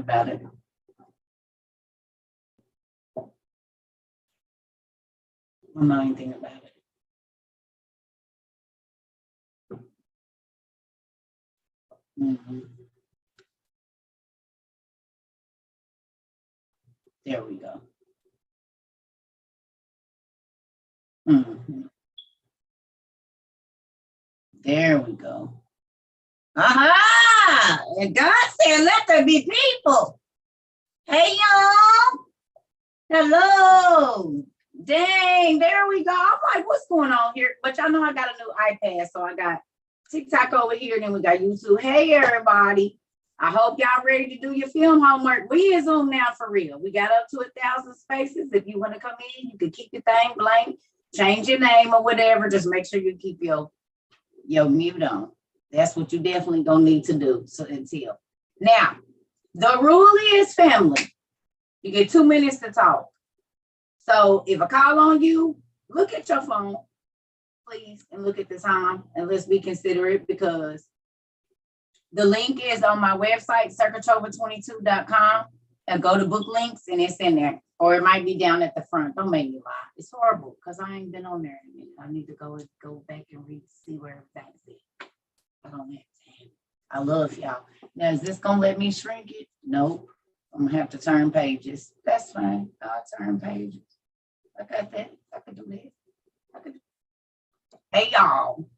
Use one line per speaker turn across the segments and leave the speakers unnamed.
about it. I don't know anything about it. There we go. There we go. Aha! And God said, let there be people. Hey, y'all. Hello. Dang, there we go. I'm like, what's going on here? But y'all know I got a new iPad, so I got TikTok over here, and then we got YouTube. Hey, everybody. I hope y'all ready to do your film homework. We in Zoom now for real. We got up to 1,000 spaces. If you want to come in, you can keep your thing blank, change your name or whatever. Just make sure you keep your mute on. That's what you definitely gonna need to do. So until now, the rule is, family, you get 2 minutes to talk. So if I call on you, look at your phone, please, and look at the time, and let's be considerate, because the link is on my website, cercatrova22.com, and go to book links, and it's in there. Or it might be down at the front. Don't make me lie. It's horrible because I ain't been on there in a minute. I need to go back and see where everything's at. I don't have time. I love y'all. Now, is this gonna let me shrink it? Nope. I'm gonna have to turn pages. That's fine. I'll turn pages. I got that. I can do that. Hey, y'all.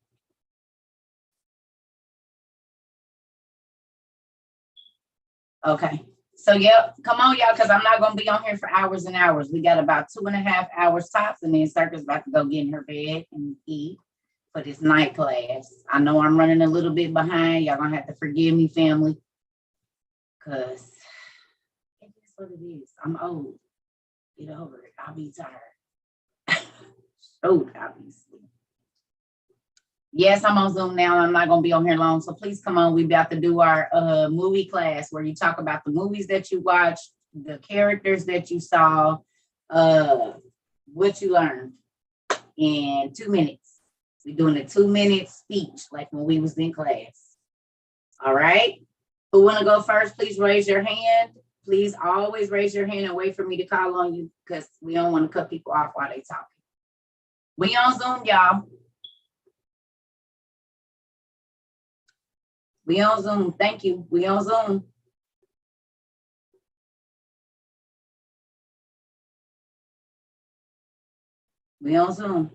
Okay. So, yep, come on, y'all, because I'm not going to be on here for hours and hours. We got about 2.5 hours tops, and then Circa's about to go get in her bed and eat for this night class. I know I'm running a little bit behind. Y'all going to have to forgive me, family, because it is what it is. I'm old. Get over it. I'll be tired. So obviously. Yes, I'm on Zoom now. I'm not going to be on here long. So please come on. We're about to do our movie class where you talk about the movies that you watched, the characters that you saw, what you learned in 2 minutes. We're doing a 2-minute speech like when we was in class. All right. Who want to go first? Please raise your hand. Please always raise your hand and wait for me to call on you, because we don't want to cut people off while they talking. We on Zoom, y'all. We on Zoom. Thank you. We on Zoom. We on Zoom.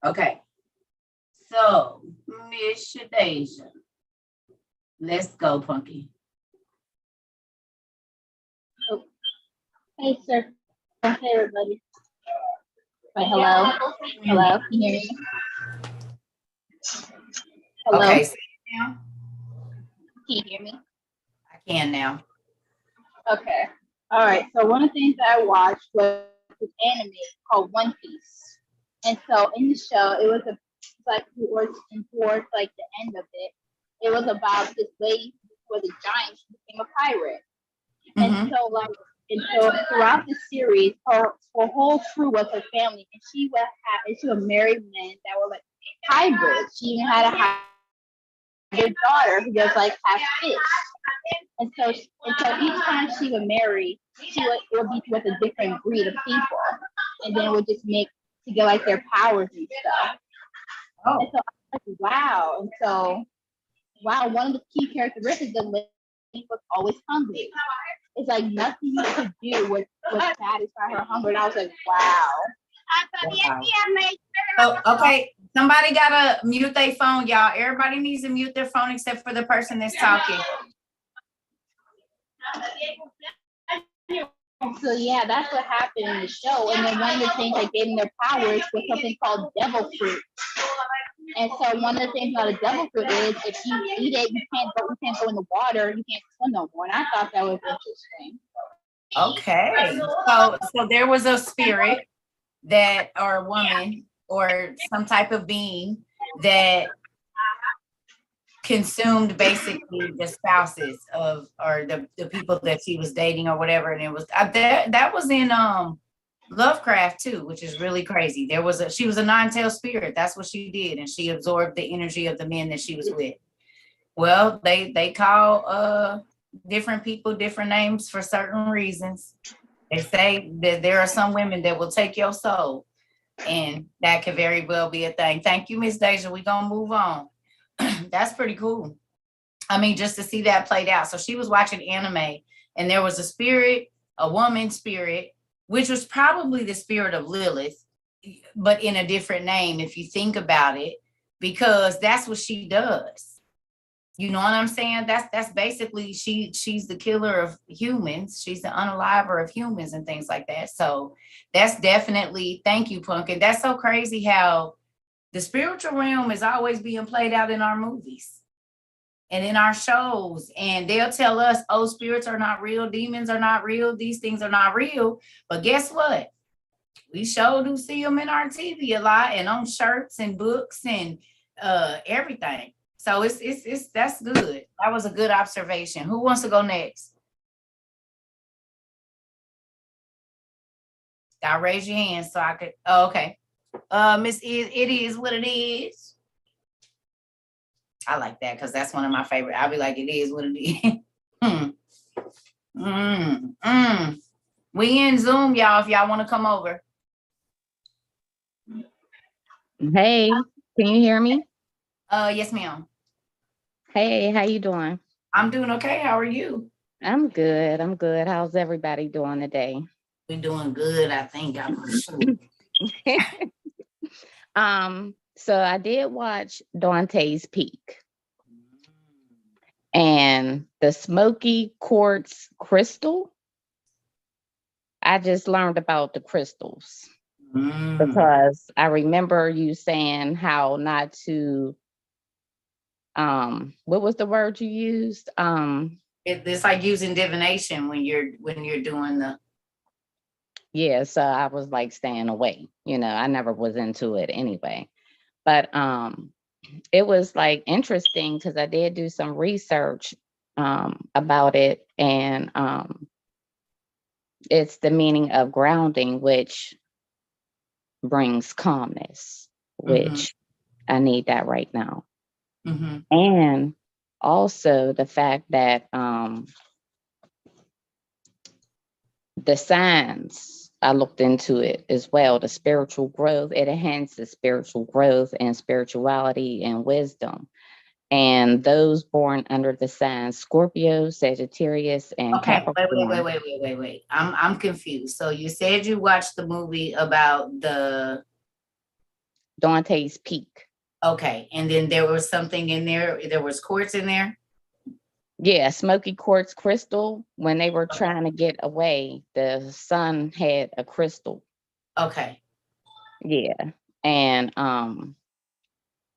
Okay. So, Miss Shadasia, let's go, Punky.
Oh. Hey, sir. Hey, everybody. Wait, hello. Hello. Can you hear me? Hello.
Okay. Now.
Can you hear me?
I can now.
Okay. All right. So one of the things that I watched was an anime called One Piece, and so in the show, it was towards like the end of it, it was about this lady where the giant became a pirate, and so throughout the series, her whole crew was her family, and she would marry men that were like hybrids. She even had a hybrid daughter who was like half fish. And so each time she would marry, it would be with a different breed of people, and then it would just make to get like their powers and stuff. Oh. And so I was like, wow. And so, wow, one of the key characteristics of the lady was always hungry. It's like nothing you could do would satisfy her hunger. And I was like, wow.
Oh, okay, somebody gotta mute their phone, y'all. Everybody needs to mute their phone except for the person that's talking.
So yeah, that's what happened in the show. And then one of the things that gave them their powers was something called devil fruit. And so one of the things about a devil fruit is if you eat it, you can't go in the water, you can't swim no more. And I thought that was interesting.
Okay, so there was a spirit that, or a woman, or some type of being that consumed basically the spouses of, or the people that she was dating or whatever. And it was that was in Lovecraft too, which is really crazy. She was a nine-tailed spirit. That's what she did, and she absorbed the energy of the men that she was with. Well, they call different people different names for certain reasons. They say that there are some women that will take your soul, and that could very well be a thing. Thank you, Miss Deja. We're gonna move on. That's pretty cool. I mean, just to see that played out. So she was watching anime, and there was a spirit, a woman spirit, which was probably the spirit of Lilith, but in a different name, if you think about it, because that's what she does. You know what I'm saying? That's basically she's the killer of humans. She's the unaliver of humans and things like that. So that's definitely, thank you, Pumpkin. That's so crazy how the spiritual realm is always being played out in our movies and in our shows. And they'll tell us, oh, spirits are not real, demons are not real, these things are not real. But guess what? We sure do see them in our TV a lot and on shirts and books and everything. So it's that's good. That was a good observation. Who wants to go next? I'll raise your hand so I could. Oh, okay. Miss it is what it is. I like that because that's one of my favorite. I'll be like, it is what it is. We in Zoom, y'all. If y'all want to come over.
Hey, can you hear me?
Yes, ma'am.
Hey, how you doing?
I'm doing okay. How are you?
I'm good. I'm good. How's everybody doing today?
We're doing good, I think. I'm sure.
So I did watch Dante's Peak and the smoky quartz crystal. I just learned about the crystals because I remember you saying how not to what was the word you used?
It's like using divination when you're doing the.
Yeah, so I was like staying away. I never was into it anyway. But it was like interesting because I did do some research about it, and it's the meaning of grounding, which brings calmness, which I need that right now. And also the fact that the signs, I looked into it as well, the spiritual growth, it enhances spiritual growth and spirituality and wisdom. And those born under the signs Scorpio, Sagittarius, and Capricorn.
Wait. I'm confused. So you said you watched the movie about the
Dante's Peak.
Okay, and then there was something in there. There was quartz in there.
Yeah, smoky quartz crystal. When they were trying to get away, the son had a crystal.
Okay.
Yeah, and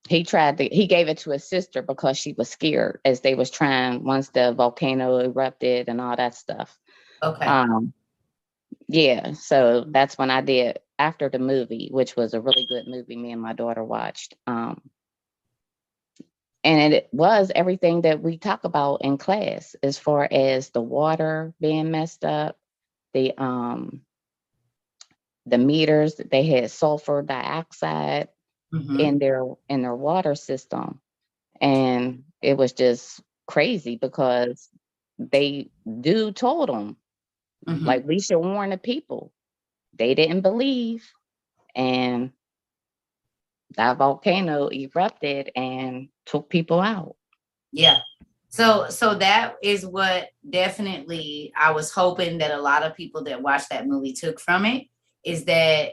he gave it to his sister because she was scared as they was trying once the volcano erupted and all that stuff.
Okay.
Yeah, so that's when I did after the movie, which was a really good movie me and my daughter watched. And it was everything that we talk about in class as far as the water being messed up, the meters, they had sulfur dioxide in their water system. And it was just crazy because they told them, like, we should warn the people. They didn't believe. And that volcano erupted and took people out.
Yeah. So that is what definitely I was hoping that a lot of people that watched that movie took from it, is that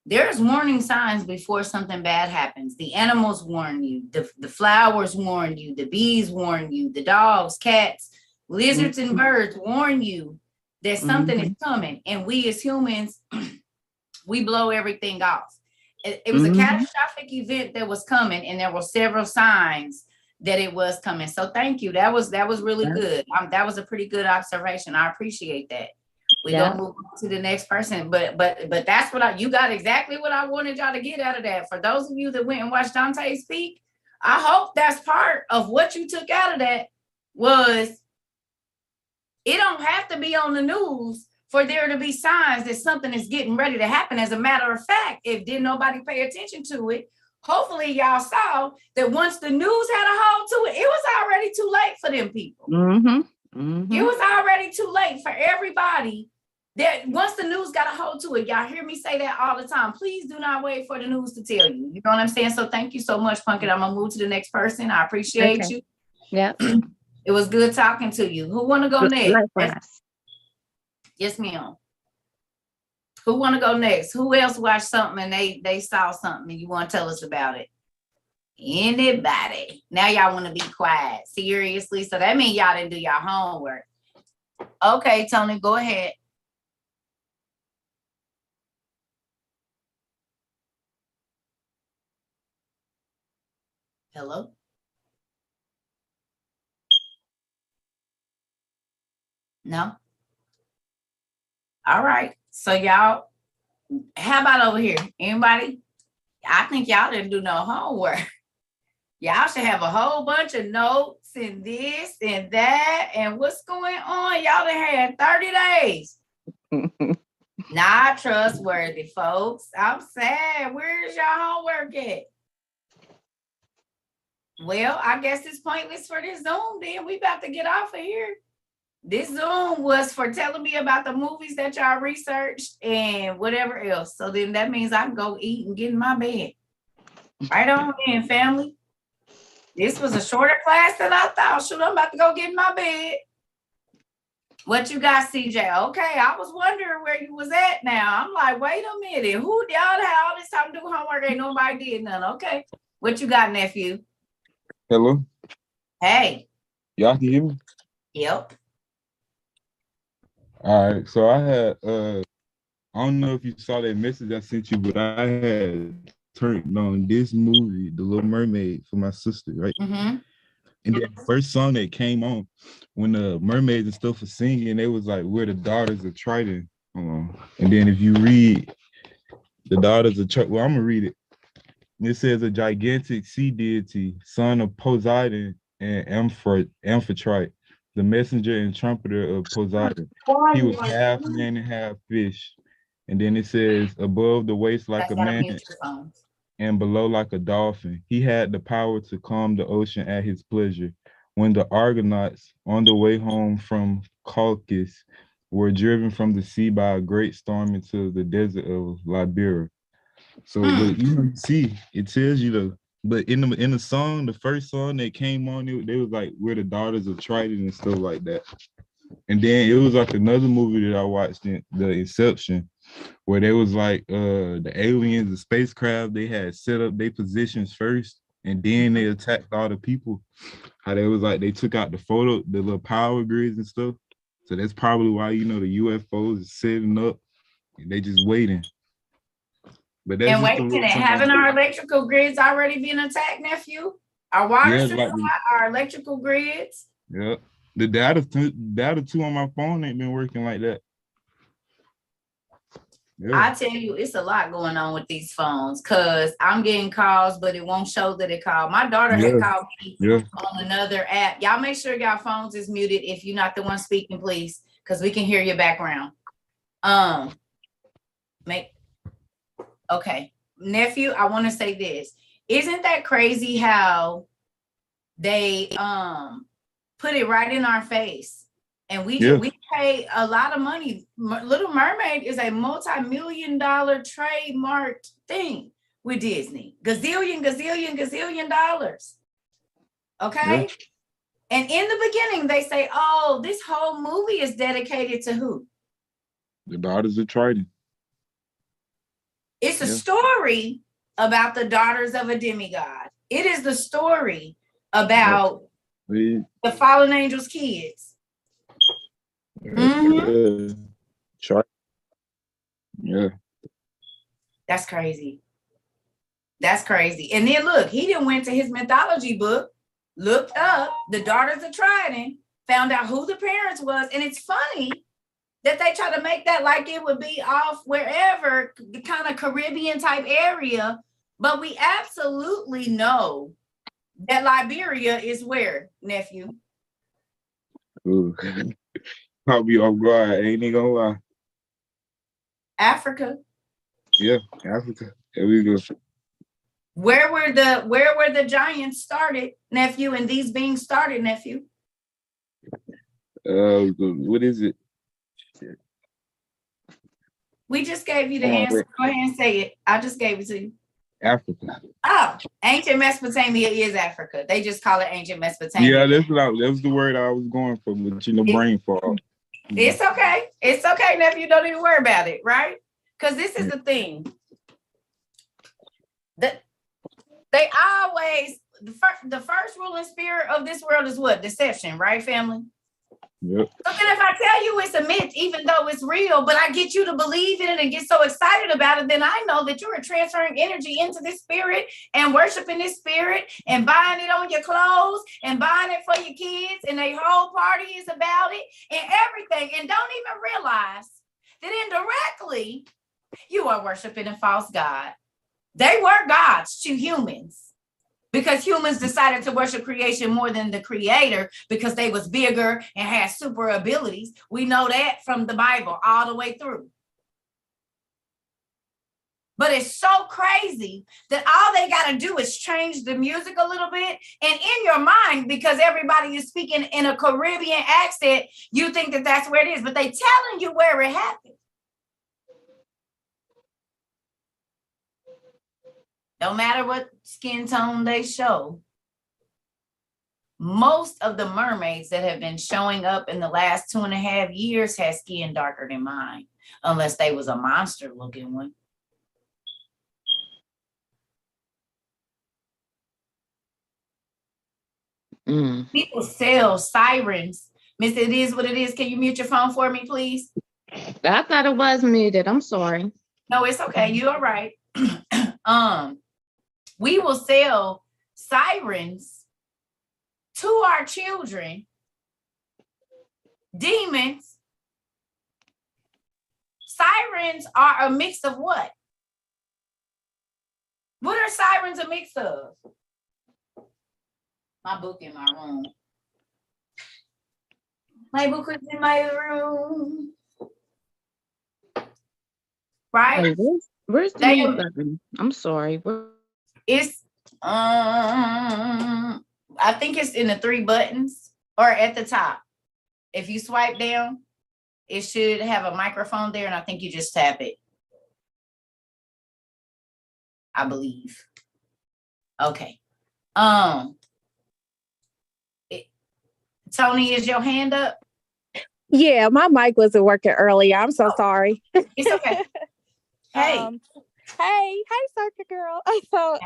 there's warning signs before something bad happens. The animals warn you, the flowers warn you, the bees warn you, the dogs, cats, lizards, and birds warn you that something is coming. And we as humans, we blow everything off. It was a catastrophic event that was coming, and there were several signs that it was coming. So thank you. That was really good. That was a pretty good observation. I appreciate that. We're gonna move on to the next person, but that's what you got exactly what I wanted y'all to get out of that. For those of you that went and watched Dante's Peak, I hope that's part of what you took out of that. Was it don't have to be on the news for there to be signs that something is getting ready to happen. As a matter of fact, if didn't nobody pay attention to it, hopefully y'all saw that once the news had a hold to it, it was already too late for them people. It was already too late for everybody. That once the news got a hold to it, y'all hear me say that all the time. Please do not wait for the news to tell you. You know what I'm saying? So thank you so much, Pumpkin. I'm gonna move to the next person. I appreciate you.
Yeah.
It was good talking to you. Who want to go next? Yes, ma'am. Who want to go next? Who else watched something and they saw something and you want to tell us about it? Anybody? Now y'all want to be quiet. Seriously? So that means y'all didn't do your homework. Okay, Tony, go ahead. Hello? No? All right. So y'all, how about over here? Anybody? I think y'all didn't do no homework. Y'all should have a whole bunch of notes and this and that and what's going on. Y'all done had 30 days. Not trustworthy, folks. I'm sad. Where's your homework at? Well, I guess it's pointless for this Zoom then. We about to get off of here. This Zoom was for telling me about the movies that y'all researched and whatever else. So then that means I can go eat and get in my bed. Right on in, family. This was a shorter class than I thought. Shoot, I'm about to go get in my bed. What you got, CJ? Okay, I was wondering where you was at now. I'm like, wait a minute. Who y'all had all this time to do homework? Ain't nobody did none. Okay. What you got, nephew?
Hello?
Hey.
Y'all can hear me?
Yep.
All right. So I had I don't know if you saw that message I sent you, but I had turned on this movie, The Little Mermaid, for my sister, right?
Mm-hmm.
And then the first song that came on when the mermaids and stuff were singing, it was like, "We're the daughters of Triton." And then if you read the daughters of Triton, well, I'm gonna read it. It says a gigantic sea deity, son of Poseidon and Amphitrite, the messenger and trumpeter of Poseidon. He was half man and half fish. And then it says, above the waist like a man and below like a dolphin. He had the power to calm the ocean at his pleasure. When the Argonauts, on the way home from Colchis, were driven from the sea by a great storm into the desert of Liberia. So, but you see, it tells you though. But in the song, the first song that came on, they was like, "We're the daughters of Triton" and stuff like that. And then it was like another movie that I watched, The Inception, where they was like the aliens, the spacecraft, they had set up their positions first, and then they attacked all the people. How they was like, they took out the little power grids and stuff. So that's probably why, the UFOs is setting up and they just waiting. But that's
and wait a minute, haven't our electrical grids already been attacked, nephew? Our water system, our electrical grids.
Yeah. The data too on my phone ain't been working like that. Yeah.
I tell you, it's a lot going on with these phones because I'm getting calls, but it won't show that it called. My daughter had called me on another app. Y'all make sure y'all phones is muted if you're not the one speaking, please, because we can hear your background. Okay, nephew, I want to say this. Isn't that crazy how they put it right in our face? And we pay a lot of money. Little Mermaid is a multi-million-dollar trademarked thing with Disney. Gazillion dollars. Okay? Yeah. And in the beginning, they say, oh, this whole movie is dedicated to who?
The daughters of Triton.
It's a story about the daughters of a demigod. It is the story about the fallen angels' kids. Mm-hmm.
Yeah.
That's crazy. That's crazy. And then look, he didn't went to his mythology book, looked up the daughters of Triton, found out who the parents was. And it's funny that they try to make that like it would be off wherever, the kind of Caribbean type area. But we absolutely know that Liberia is where, nephew?
Ooh. Probably off guard, ain't he gonna lie.
Africa.
Yeah, Africa. There we go.
Where were the giants started, nephew, and these beings started, nephew?
What is it?
We just gave you the answer. Go ahead and say it. I just gave it to you.
Africa.
Oh, ancient Mesopotamia is Africa. They just call it ancient Mesopotamia.
Yeah, that was the word I was going for, but brain fog.
It's okay. It's okay, nephew. Don't even worry about it, right? Because this is the thing. They always, the first ruling spirit of this world is what? Deception, right, family?
Yep.
So then if I tell you it's a myth, even though it's real, but I get you to believe in it and get so excited about it, then I know that you are transferring energy into this spirit and worshiping this spirit and buying it on your clothes and buying it for your kids, and a whole party is about it and everything, and don't even realize that indirectly you are worshiping a false god. They were gods to humans, because humans decided to worship creation more than the creator because they was bigger and had super abilities. We know that from the Bible all the way through. But it's so crazy that all they got to do is change the music a little bit. And in your mind, because everybody is speaking in a Caribbean accent, you think that that's where it is, but they telling you where it happened. No matter what skin tone they show, most of the mermaids that have been showing up in the last 2.5 years had skin darker than mine, unless they was a monster looking one. People sell sirens. Miss, it is what it is. Can you mute your phone for me, please?
I thought it was muted. I'm sorry.
No, it's okay. You are right. We will sell sirens to our children, demons. Sirens are a mix of what? What are sirens a mix of? My book in my room. My book is in my room. Right?
Wait, where's the mute button? I'm sorry.
It's I think it's in the 3 buttons or at the top. If you swipe down, it should have a microphone there, and I think you just tap it. I believe. Okay. Tony, is your hand up?
Yeah, my mic wasn't working earlier. I'm so sorry.
It's okay. Hey.
Hey, Circa girl. So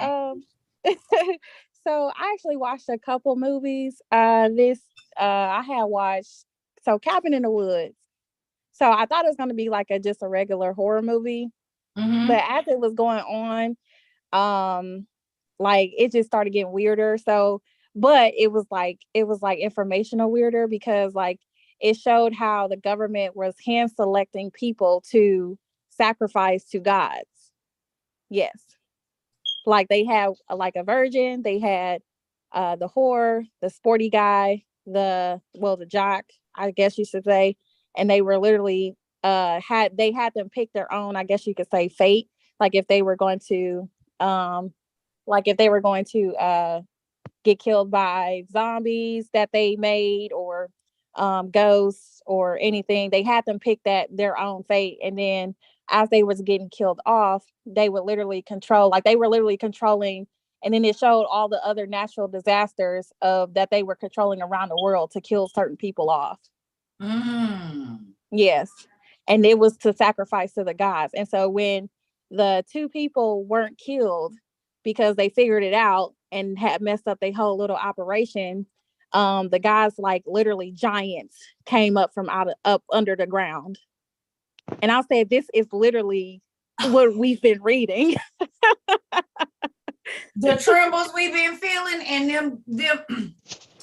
I actually watched a couple movies. I had watched Cabin in the Woods. So I thought it was gonna be like just a regular horror movie.
Mm-hmm.
But as it was going on, like it just started getting weirder. So, but it was like informational weirder, because like it showed how the government was hand selecting people to sacrifice to gods. Yes. Like they had like a virgin, they had the whore, the sporty guy, the jock, I guess you should say, and they were literally had them pick their own, I guess you could say, fate. Like if they were going to get killed by zombies that they made, or ghosts or anything, they had them pick their own fate. And then as they was getting killed off, they would literally they were literally controlling. And then it showed all the other natural disasters that they were controlling around the world to kill certain people off. Yes. And it was to sacrifice to the gods. And so when the 2 people weren't killed because they figured it out and had messed up their whole little operation, the guys, like literally giants, came up from up under the ground. And I'll say this is literally what we've been reading.
The trembles we've been feeling, and them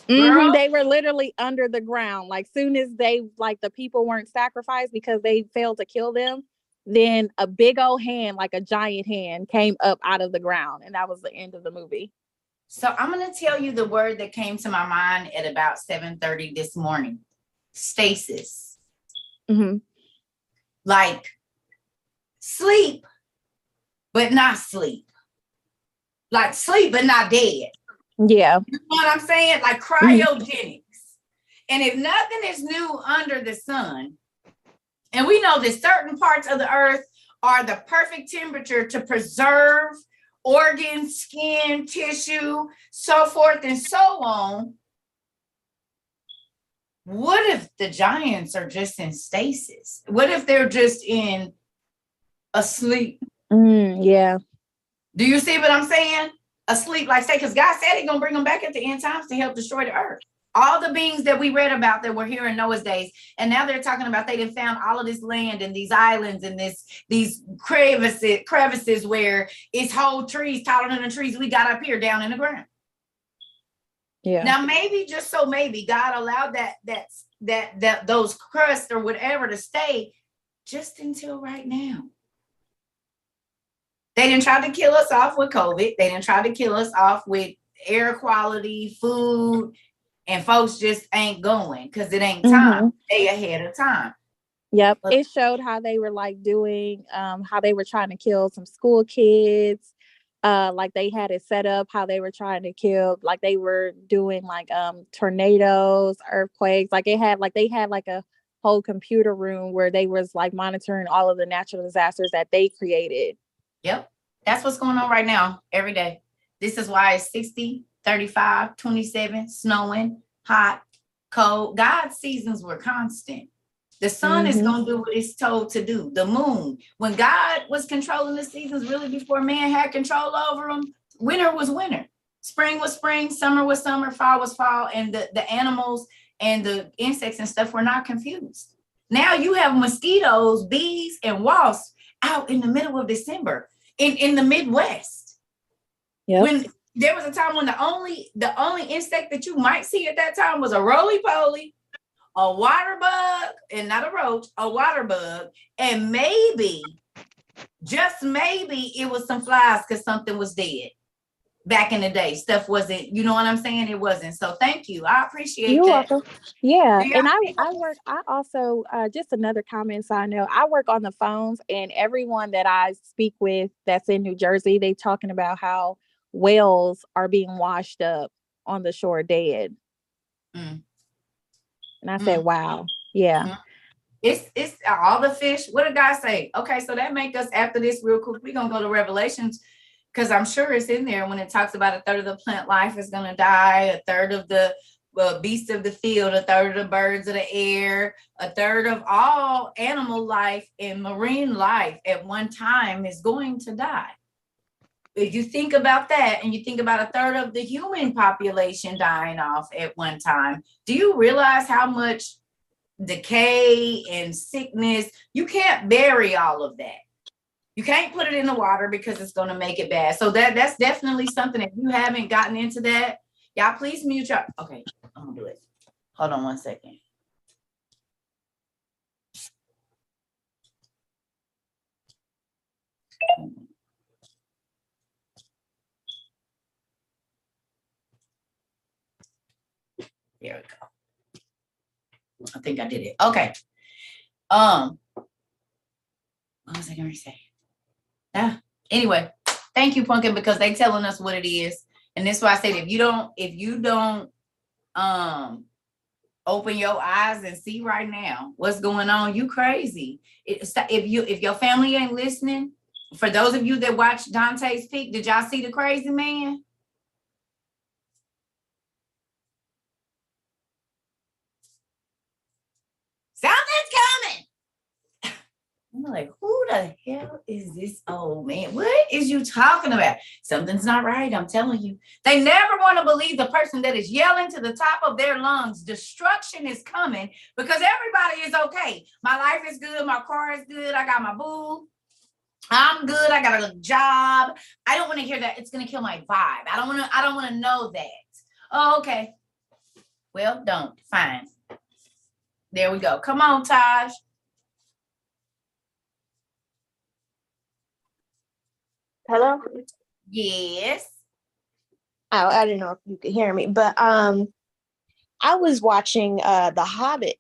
they were literally under the ground. Like soon as the people weren't sacrificed because they failed to kill them, then a big old hand, like a giant hand, came up out of the ground, and that was the end of the movie.
So I'm going to tell you the word that came to my mind at about 7:30 this morning. Stasis.
Mm-hmm.
Like sleep, but not sleep. like sleep but not dead.
Yeah.
You know what I'm saying? Like cryogenics. And if nothing is new under the sun, and we know that certain parts of the earth are the perfect temperature to preserve organs, skin, tissue, so forth and so on. What if the giants are just in stasis? What if they're just in asleep?
Yeah.
Do you see what I'm saying? Asleep, like say, because God said he's gonna bring them back at the end times to help destroy the earth. All the beings that we read about that were here in Noah's days, and now they're talking about they done found all of this land and these islands and these crevices where it's whole trees taller than the trees we got up here down in the ground.
Yeah.
Now maybe, just so maybe, God allowed that those crusts or whatever to stay just until right now. They didn't try to kill us off with COVID. They didn't try to kill us off with air quality, food, and folks just ain't going because it ain't time. They ahead of time.
Yep. It showed how they were like doing, how they were trying to kill some school kids. Like they had it set up how they were trying to kill, like they were doing like tornadoes, earthquakes. Like they had like a whole computer room where they was like monitoring all of the natural disasters that they created.
Yep. That's what's going on right now every day. This is why it's 60, 35, 27, snowing, hot, cold. God's seasons were constant. The sun is going to do what it's told to do. The moon, when God was controlling the seasons really before man had control over them, winter was winter. Spring was spring, summer was summer, fall was fall, and the animals and the insects and stuff were not confused. Now you have mosquitoes, bees, and wasps out in the middle of December in the Midwest.
Yeah.
When there was a time when the only insect that you might see at that time was a roly-poly, a water bug, and not a roach, a water bug, and maybe, just maybe, it was some flies because something was dead. Back in the day, stuff wasn't, you know what I'm saying? It wasn't. So thank you. I appreciate
You're
that.
welcome. Yeah. And I also, just another comment side note, I work on the phones, and everyone that I speak with that's in New Jersey, they talking about how whales are being washed up on the shore dead. And I said, wow. Yeah.
It's all the fish. What did God say? Okay, so that make us, after this real quick, we're gonna go to Revelations, because I'm sure it's in there when it talks about a third of the plant life is going to die, a third of the beasts of the field, a third of the birds of the air, a third of all animal life and marine life at one time is going to die. If you think about that, and you think about a third of the human population dying off at one time, do you realize how much decay and sickness? You can't bury all of that. You can't put it in the water because it's going to make it bad. So that's definitely something. If you haven't gotten into that, y'all please mute your. Okay, I'm gonna do it. Hold on 1 second. There we go. I think I did it. Okay. What was I going to say? Anyway, thank you, Pumpkin, because they telling us what it is. And that's why I said, if you don't open your eyes and see right now what's going on, you crazy. If your family ain't listening, for those of you that watch Dante's Peak, did y'all see the crazy man? Something's coming. I'm like, who the hell is this old man? What is you talking about? Something's not right. I'm telling you. They never want to believe the person that is yelling to the top of their lungs, destruction is coming, because everybody is okay. My life is good. My car is good. I got my boo. I'm good. I got a job. I don't want to hear that. It's going to kill my vibe. I don't want to know that. Oh, okay. Well, don't. Fine. There we go. Come on, Taj.
Hello?
Yes.
Oh, I didn't know if you could hear me, but I was watching The Hobbit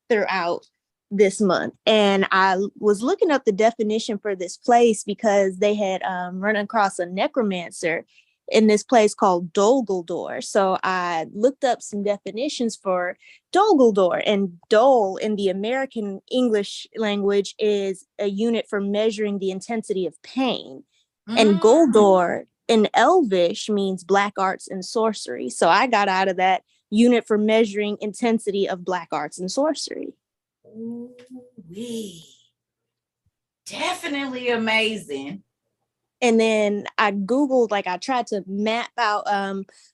throughout, this month, and I was looking up the definition for this place because they had run across a necromancer in this place called Dolgeldor. So I looked up some definitions for Dolgeldor, and Dol in the American English language is a unit for measuring the intensity of pain. And Goldor in Elvish means black arts and sorcery. So I got out of that unit for measuring intensity of black arts and sorcery.
Ooh-wee. Definitely amazing.
And then I Googled, like I tried to map out,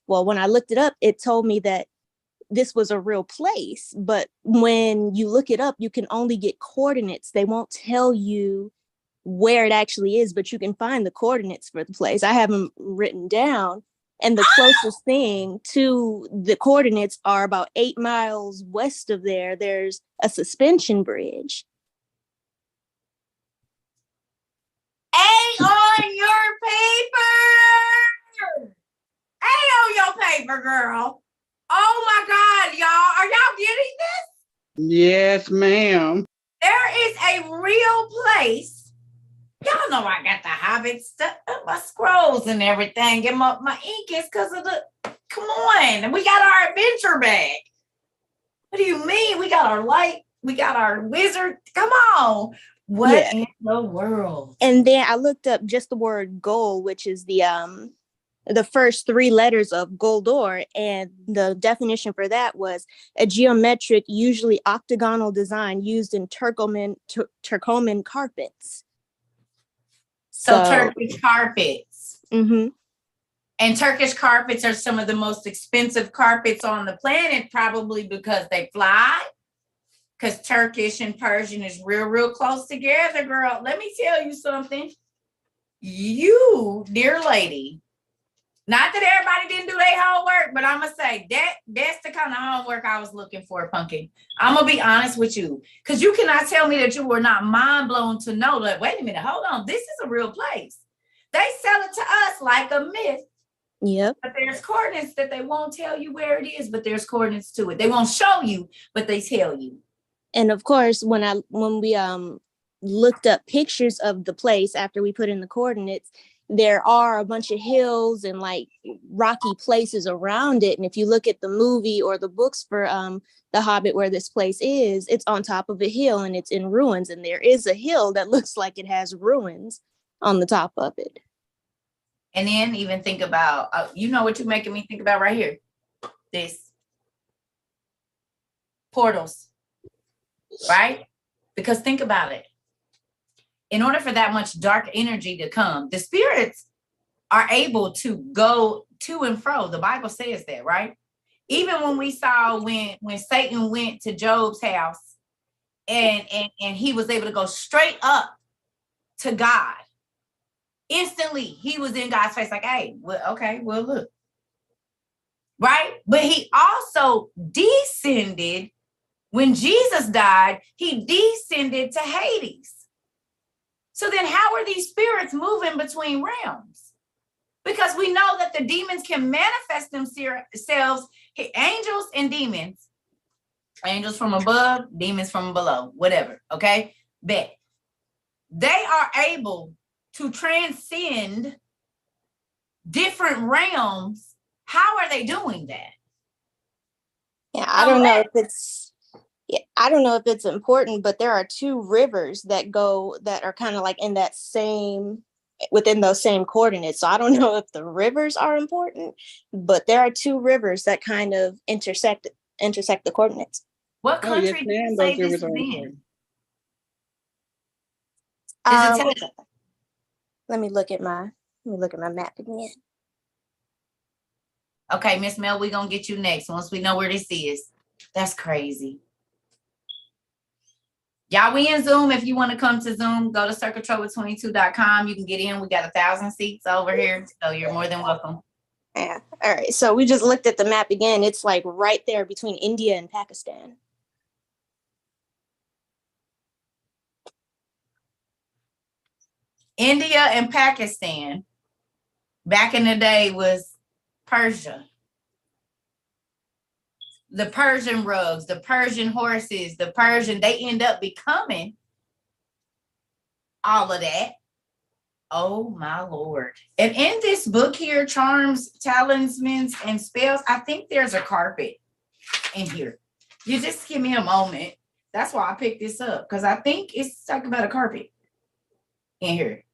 well, when I looked it up, it told me that this was a real place. But when you look it up, you can only get coordinates. They won't tell you where it actually is, but you can find the coordinates for the place. I have them written down. And the closest thing to the coordinates are about 8 miles west of there. There's a suspension bridge.
A on your paper. A on your paper, girl. Oh my God, y'all. Are y'all getting this?
Yes, ma'am.
There is a real place. Y'all know I got the Hobbit stuff, my scrolls and everything, and my ink is because of the, come on. We got our adventure bag. What do you mean? We got our light. We got our wizard. Come on. What in the world?
And then I looked up just the word goal, which is the first 3 letters of Goldor, and the definition for that was a geometric, usually octagonal design used in Turcoman carpets.
So Turkish carpets.
Mm-hmm.
And Turkish carpets are some of the most expensive carpets on the planet, probably because they fly. Because Turkish and Persian is real close together, girl. Let me tell you something. You, dear lady, not that everybody didn't do their homework, but I'm going to say that's the kind of homework I was looking for, Pumpkin. I'm going to be honest with you, because you cannot tell me that you were not mind blown to know that, wait a minute, hold on, this is a real place. They sell it to us like a myth.
Yep.
But there's coordinates that they won't tell you where it is, but there's coordinates to it. They won't show you, but they tell you.
And of course, when we looked up pictures of the place after we put in the coordinates, there are a bunch of hills and like rocky places around it. And if you look at the movie or the books for The Hobbit, where this place is, it's on top of a hill and it's in ruins. And there is a hill that looks like it has ruins on the top of it.
And then even think about, you know what you're making me think about right here? This. Portals. Right? Because think about it. In order for that much dark energy to come, the spirits are able to go to and fro. The Bible says that, right? Even when we saw when Satan went to Job's house and he was able to go straight up to God. Instantly, he was in God's face like, hey, well, okay, well, look. Right? But he also descended. When Jesus died, he descended to Hades. So then how are these spirits moving between realms? Because we know that the demons can manifest themselves, angels and demons, angels from above, demons from below, whatever, okay? But they are able to transcend different realms. How are they doing that?
Yeah, I don't know if it's important, but there are 2 rivers that are kind of like in that same, within those same coordinates. So I don't know if the rivers are important, but there are 2 rivers that kind of intersect the coordinates.
What country did you say this is in?
Let me look at my map again.
Okay, Miss Mel, we're gonna get you next once we know where this is. That's crazy. Y'all, we in Zoom. If you want to come to Zoom, go to cercatrova22.com. You can get in. We got 1,000 seats over here, so you're more than welcome.
Yeah. All right. So we just looked at the map again. It's like right there between India and Pakistan.
India and Pakistan back in the day was Persia. the Persian rugs, the Persian horses, they end up becoming all of that. Oh my Lord. And in this book here, Charms, Talismans, and Spells, I think there's a carpet in here. You just give me a moment. That's why I picked this up, because I think it's talking about a carpet in here.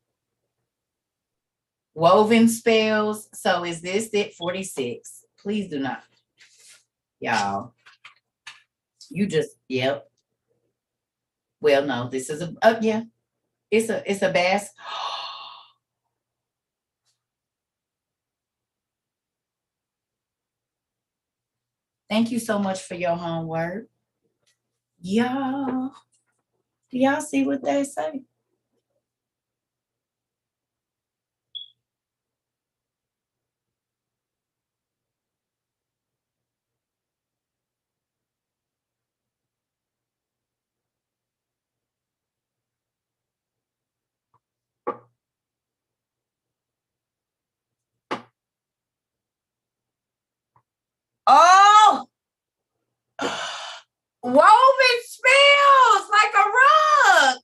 Woven spells. So is this it? 46? Please do not. Y'all. You just, yep. Well, no, this is yeah. It's a basket. Thank you so much for your homework. Y'all, do y'all see what they say? Oh, woven spells like a rug.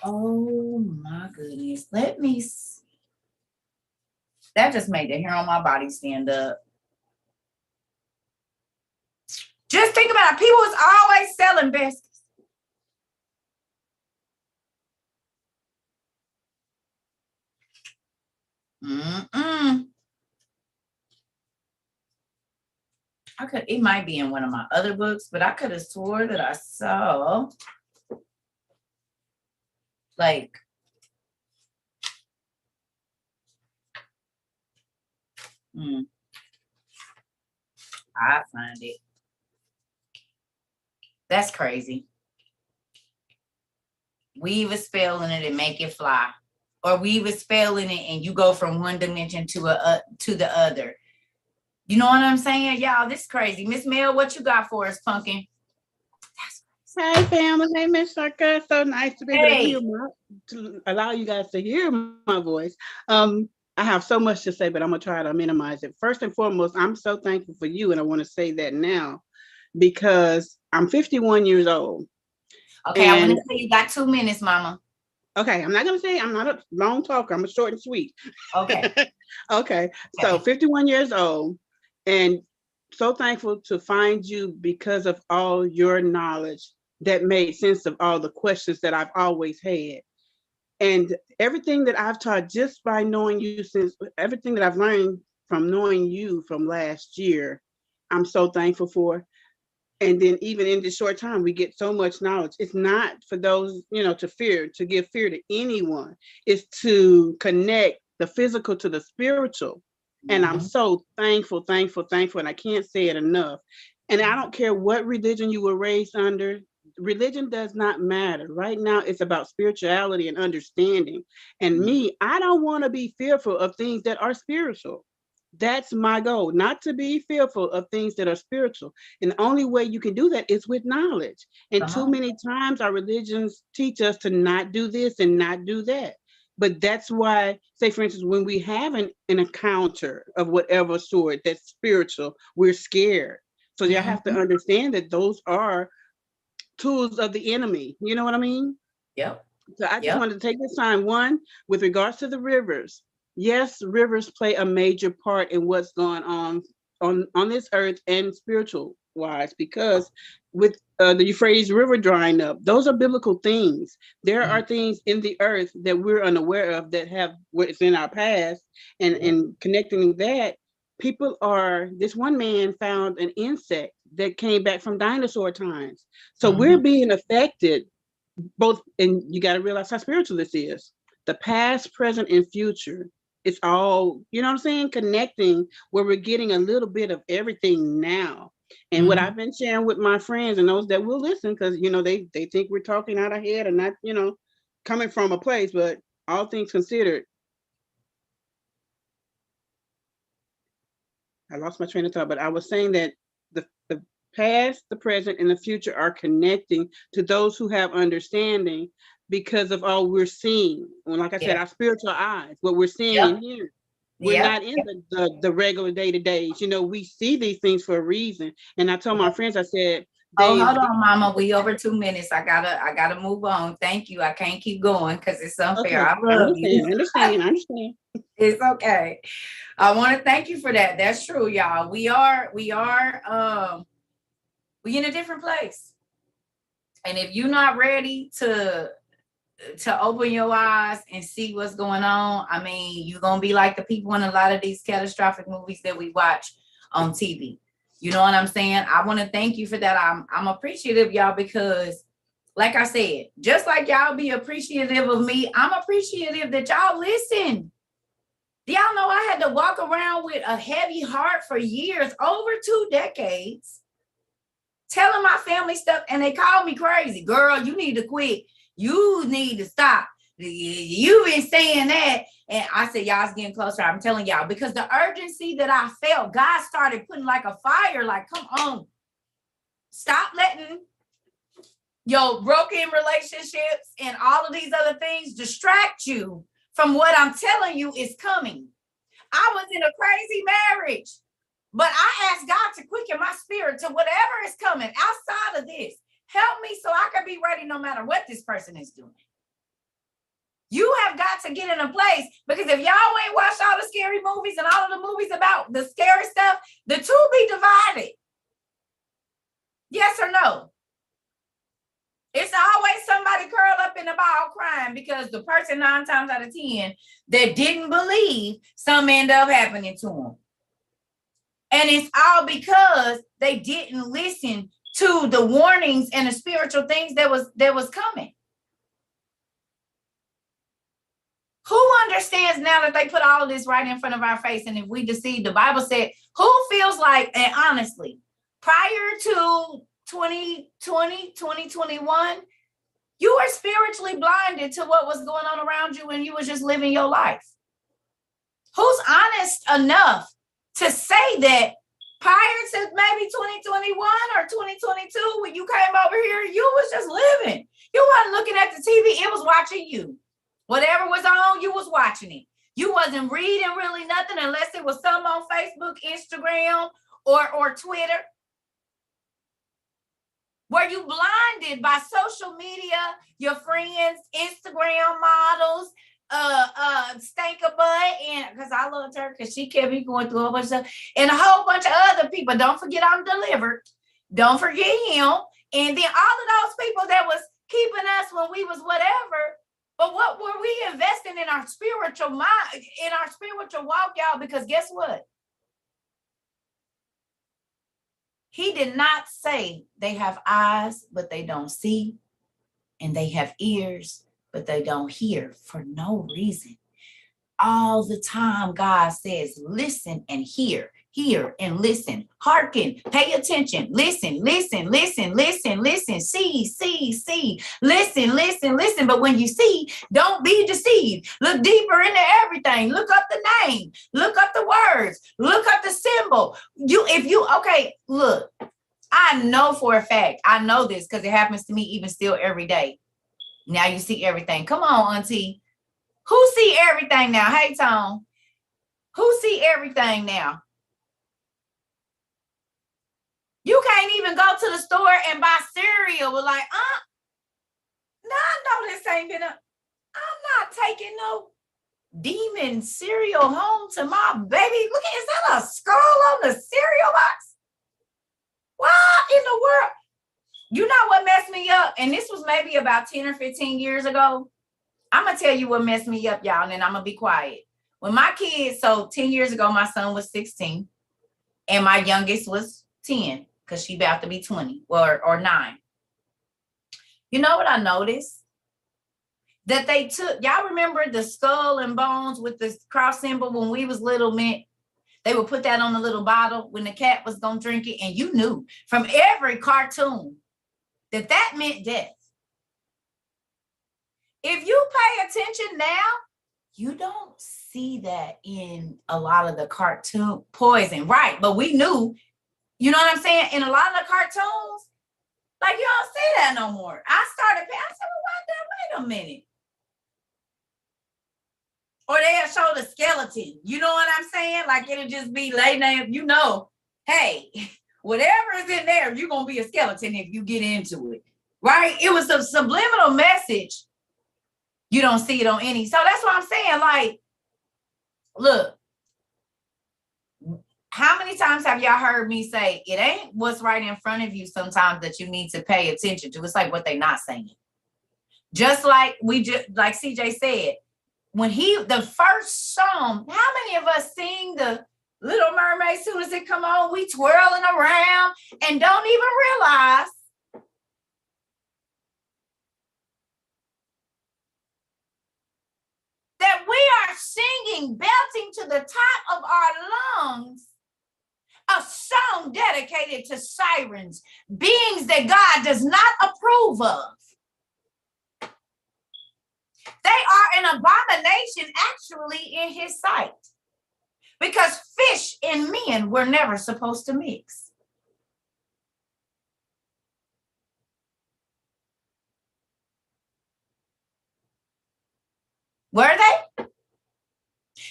Oh my goodness. Let me see. That just made the hair on my body stand up. Just think about it. People is always selling baskets. It might be in one of my other books, but I could have swore that I saw like I find it. That's crazy. Weave a spell in it and make it fly. Or weave a spell in it and you go from one dimension to the other. You know what I'm saying? Y'all, this is crazy. Miss Mel, what you got for us, Pumpkin?
Hi, family. Hey, Miss Cerca. So nice to be able to allow you guys to hear my voice. I have so much to say, but I'm going to try to minimize it. First and foremost, I'm so thankful for you, and I want to say that now because I'm 51 years old.
Okay, I want to say you got 2 minutes, Mama.
Okay, I'm not going to say I'm not a long talker. I'm a short and sweet.
Okay.
Okay, so 51 years old, and so thankful to find you because of all your knowledge that made sense of all the questions that I've always had. And everything that I've taught just by knowing you, since everything that I've learned from knowing you from last year, I'm so thankful for. And then even in this short time, we get so much knowledge. It's not for those, to give fear to anyone. It's to connect the physical to the spiritual. And I'm so thankful, and I can't say it enough. And I don't care what religion you were raised under. Religion does not matter. Right now, it's about spirituality and understanding. And me, I don't want to be fearful of things that are spiritual. That's my goal, not to be fearful of things that are spiritual. And the only way you can do that is with knowledge. And too many times our religions teach us to not do this and not do that. But that's why, say, for instance, when we have an encounter of whatever sort that's spiritual, we're scared. So you have to understand that those are tools of the enemy. You know what I mean?
Yep.
So I just wanted to take this time, one, with regards to the rivers. Yes, rivers play a major part in what's going on this earth and spiritual wise, because with the Euphrates River drying up, those are biblical things. There are things in the earth that we're unaware of that have what's in our past, and connecting that, this one man found an insect that came back from dinosaur times. So we're being affected both, and you got to realize how spiritual this is. The past, present, and future. It's all, you know what I'm saying, connecting, where we're getting a little bit of everything now. And what I've been sharing with my friends and those that will listen, because they think we're talking out of head and not, coming from a place, but all things considered, I lost my train of thought, but I was saying that the past, the present, and the future are connecting to those who have understanding because of all we're seeing. Well, like I said, our spiritual eyes, what we're seeing and hearing. We're
Yeah.
not in the regular day-to-days. You know, we see these things for a reason. And I told my friends, I said,
Oh, hold on, Mama. We over 2 minutes. I gotta move on. Thank you. I can't keep going because it's unfair.
okay,
I love you.
I understand.
It's okay. I want to thank you for that. That's true, y'all. We in a different place. And if you're not ready to open your eyes and see what's going on, I mean, you're gonna be like the people in a lot of these catastrophic movies that we watch on TV. You know what I'm saying? I want to thank you for that. I'm appreciative, y'all, because like I said, just like y'all be appreciative of me, I'm appreciative that y'all listen. Y'all know I had to walk around with a heavy heart for years, over 2 decades, telling my family stuff, and they called me crazy. Girl, you need to quit. You need to stop. You've been saying that. And I said, y'all, it's getting closer. I'm telling y'all, because the urgency that I felt, God started putting like a fire, like, come on. Stop letting your broken relationships and all of these other things distract you from what I'm telling you is coming. I was in a crazy marriage, but I asked God to quicken my spirit to whatever is coming outside of this. Help me so I can be ready no matter what this person is doing. You have got to get in a place, because if y'all ain't watched all the scary movies and all of the movies about the scary stuff, the two be divided. Yes or no? It's always somebody curled up in the ball crying because the person 9 times out of 10 that didn't believe, some end up happening to them. And it's all because they didn't listen to the warnings and the spiritual things that was coming. Who understands now that they put all of this right in front of our face? And if we deceive, the Bible said, who feels like, and honestly, prior to 2020, 2021, you were spiritually blinded to what was going on around you and you were just living your life. Who's honest enough to say that prior to maybe 2021 or 2022, when you came over here, you was just living. You wasn't looking at the TV, it was watching you. Whatever was on, you was watching it. You wasn't reading really nothing unless it was some on Facebook, Instagram, or Twitter. Were you blinded by social media, your friends, Instagram models, Stanker Butt, and because I loved her because she kept me going through a bunch of stuff, and a whole bunch of other people. Don't forget I'm delivered. Don't forget him. And then all of those people that was keeping us when we was whatever. But what were we investing in our spiritual mind, in our spiritual walk, y'all? Because guess what? He did not say they have eyes, but they don't see, and they have ears, but they don't hear, for no reason. All the time, God says, listen and hear and listen, hearken, pay attention, listen, see, listen. But when you see, don't be deceived. Look deeper into everything. Look up the name, look up the words, look up the symbol. Look, I know for a fact, I know this because it happens to me even still every day. Now you see everything. Come on, Auntie. Who see everything now? Hey, Tom. Who see everything now? You can't even go to the store and buy cereal. We're like, no, I know this ain't gonna. I'm not taking no demon cereal home to my baby. Look at, is that a skull on the cereal box? What in the world? You know what messed me up? And this was maybe about 10 or 15 years ago. I'm going to tell you what messed me up, y'all, and then I'm going to be quiet. When my kids, so 10 years ago, my son was 16, and my youngest was 10, because she about to be 20 or 9. You know what I noticed? That they took, y'all remember the skull and bones with the cross symbol when we was little, meant they would put that on the little bottle when the cat was going to drink it, and you knew from every cartoon that meant death. If you pay attention now, you don't see that in a lot of the cartoon poison, right? But we knew, you know what I'm saying? In a lot of the cartoons, like you don't see that no more. I said, well, wait a minute. Or they'll show the skeleton. You know what I'm saying? Like it'll just be laying there, you know, hey, whatever is in there, you're going to be a skeleton if you get into it, right? It was a subliminal message. You don't see it on any. So that's what I'm saying. Like, look, how many times have y'all heard me say, it ain't what's right in front of you sometimes that you need to pay attention to. It's like what they're not saying. Just like like CJ said, when the first song, how many of us sing the Little Mermaid? As soon as it come on, we twirling around and don't even realize that we are singing, belting to the top of our lungs, a song dedicated to sirens, beings that God does not approve of. They are an abomination actually in his sight, because fish and men were never supposed to mix. Were they?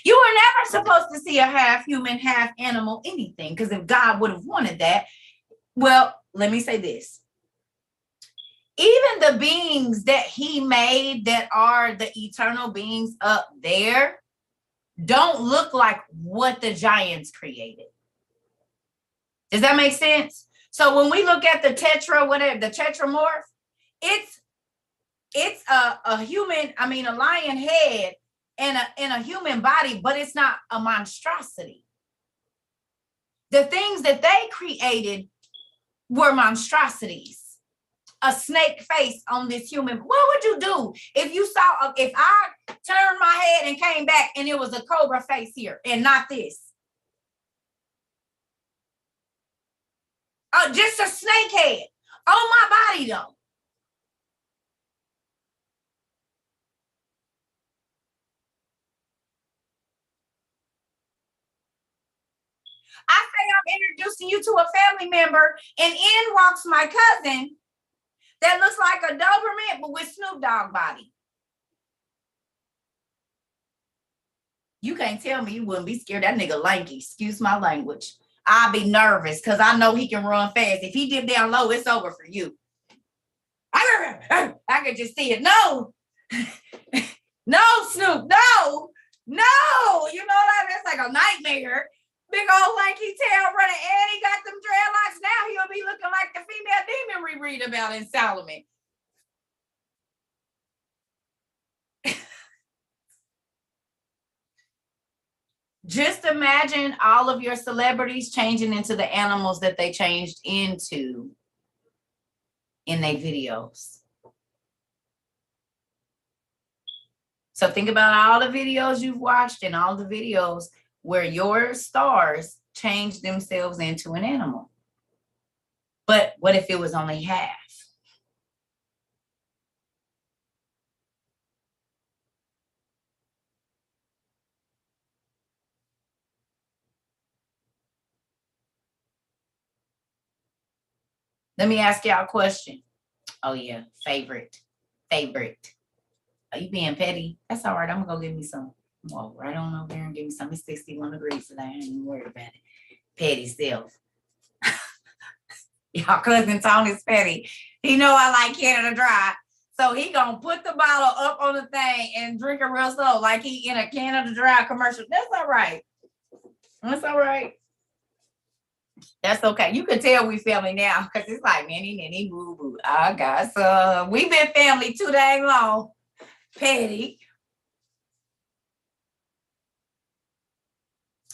You were never supposed to see a half human, half animal anything, because if God would have wanted that, well, let me say this. Even the beings that he made that are the eternal beings up there don't look like what the giants created. Does that make sense? So when we look at the the tetramorph, it's a human, a lion head and a human body, but it's not a monstrosity. The things that they created were monstrosities. A snake face on this human. What would you do if I turned my head and came back and it was a cobra face here and not this? Just a snake head on my body though. I say I'm introducing you to a family member, and in walks my cousin that looks like a Doberman, but with Snoop Dogg body. You can't tell me you wouldn't be scared. That nigga lanky, excuse my language. I'll be nervous because I know he can run fast. If he dip down low, it's over for you. I could just see it. No. No, Snoop, no. You know what I mean? It's like a nightmare. Big old lanky tail running, and he got them dreadlocks. Now he'll be looking like the female demon we read about in Solomon. Just imagine all of your celebrities changing into the animals that they changed into in their videos. So think about all the videos you've watched and all the videos where your stars changed themselves into an animal. But what if it was only half? Let me ask y'all a question. Oh yeah, favorite. Are you being petty? That's all right. I'm gonna go get me some. Walk right on over there and give me some. It's 61 degrees today. I ain't even worried about it. Petty self. Y'all cousin Tony's petty. He know I like Canada Dry. So he gonna put the bottle up on the thing and drink it real slow, like he in a Canada Dry commercial. That's all right. That's all right. That's okay. You can tell we family now because it's like nanny, boo, boo. I got some. We've been family too dang long. Petty.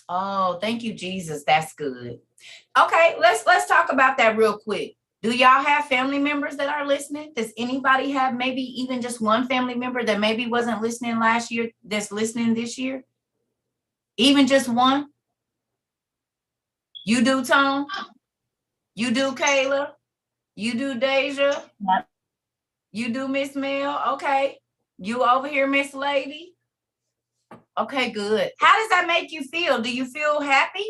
Oh, thank you, Jesus. That's good. Okay, let's talk about that real quick. Do y'all have family members that are listening? Does anybody have maybe even just one family member that maybe wasn't listening last year that's listening this year? Even just one? You do, Tom? You do, Kayla? You do, Deja? You do, Miss Mel? Okay. You over here, Miss Lady? Okay, good. How does that make you feel? Do you feel happy?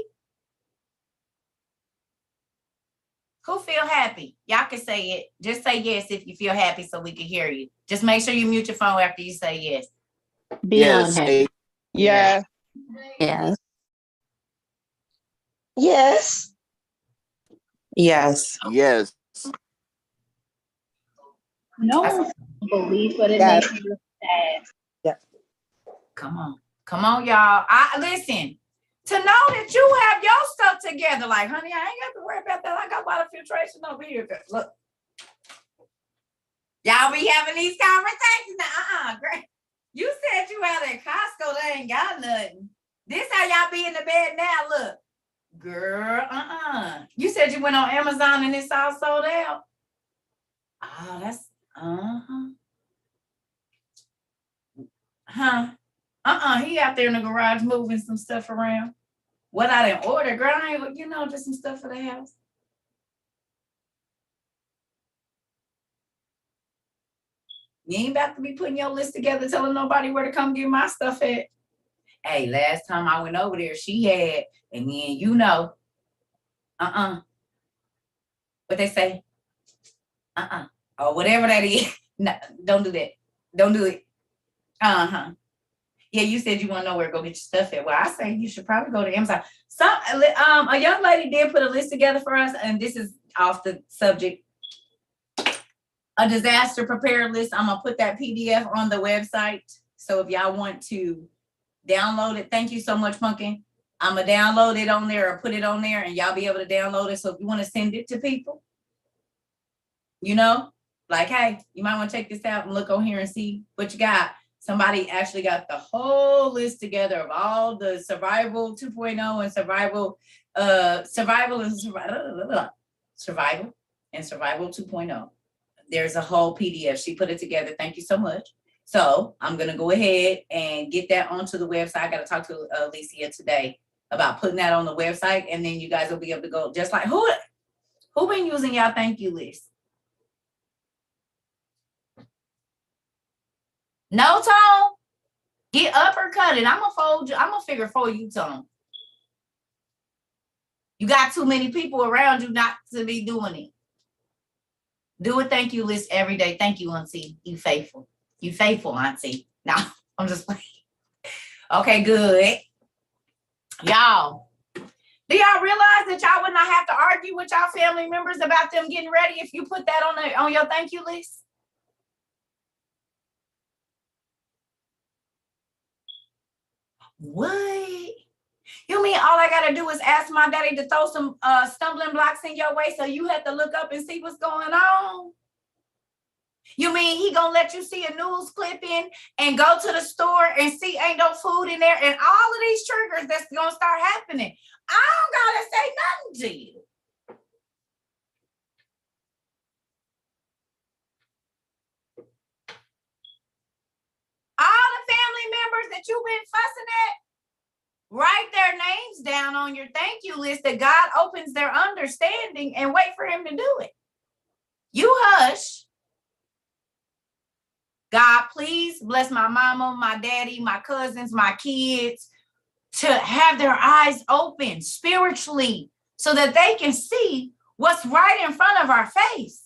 Who feel happy? Y'all can say it. Just say yes if you feel happy so we can hear you. Just make sure you mute your phone after you say yes.
Beyond happy.
Yeah.
Yes. Yes.
Yes.
Yes.
No
That's-
one believes, but it
Yes.
makes me look sad.
Come on, y'all. I listen. To know that you have your stuff together, like, honey, I ain't got to worry about that. I got water filtration over here. Look, y'all be having these conversations. Great. You said you out at Costco, they ain't got nothing. This how y'all be in the bed now. Look, girl, You said you went on Amazon and it's all sold out. Oh, that's he out there in the garage moving some stuff around. What I didn't order, girl, I ain't, just some stuff for the house. You ain't about to be putting your list together, telling nobody where to come get my stuff at. Hey, last time I went over there, she had, and then what they say? Or whatever that is. No, don't do that. Don't do it. Yeah, you said you want to know where to go get your stuff at. Well, I say you should probably go to Amazon. A young lady did put a list together for us, and this is off the subject. A disaster prepared list. I'm gonna put that PDF on the website. So if y'all want to download it, thank you so much, Pumpkin. I'm gonna download it on there or put it on there, and y'all be able to download it. So if you want to send it to people, like, hey, you might want to check this out and look on here and see what you got. Somebody actually got the whole list together of all the survival 2.0 and survival and survival 2.0. There's a whole PDF. She put it together. Thank you so much. So I'm going to go ahead and get that onto the website. I got to talk to Alicia today about putting that on the website. And then you guys will be able to go just like, who been using y'all thank you list? No, Tone. Get uppercutted. I'm gonna fold you. I'm gonna figure for you, Tone. You got too many people around you not to be doing it. Do a thank you list every day. Thank you, Auntie. You faithful. You faithful, Auntie. No, I'm just playing. Okay, good. Y'all, do y'all realize that y'all would not have to argue with y'all family members about them getting ready if you put that on your thank you list? What? You mean all I gotta do is ask my daddy to throw some stumbling blocks in your way so you have to look up and see what's going on? You mean he gonna let you see a news clipping and go to the store and see ain't no food in there and all of these triggers that's gonna start happening? I don't gotta say nothing to you. All the family members that you've been fussing at, write their names down on your thank you list that God opens their understanding and wait for him to do it. You hush. God, please bless my mama, my daddy, my cousins, my kids to have their eyes open spiritually so that they can see what's right in front of our face.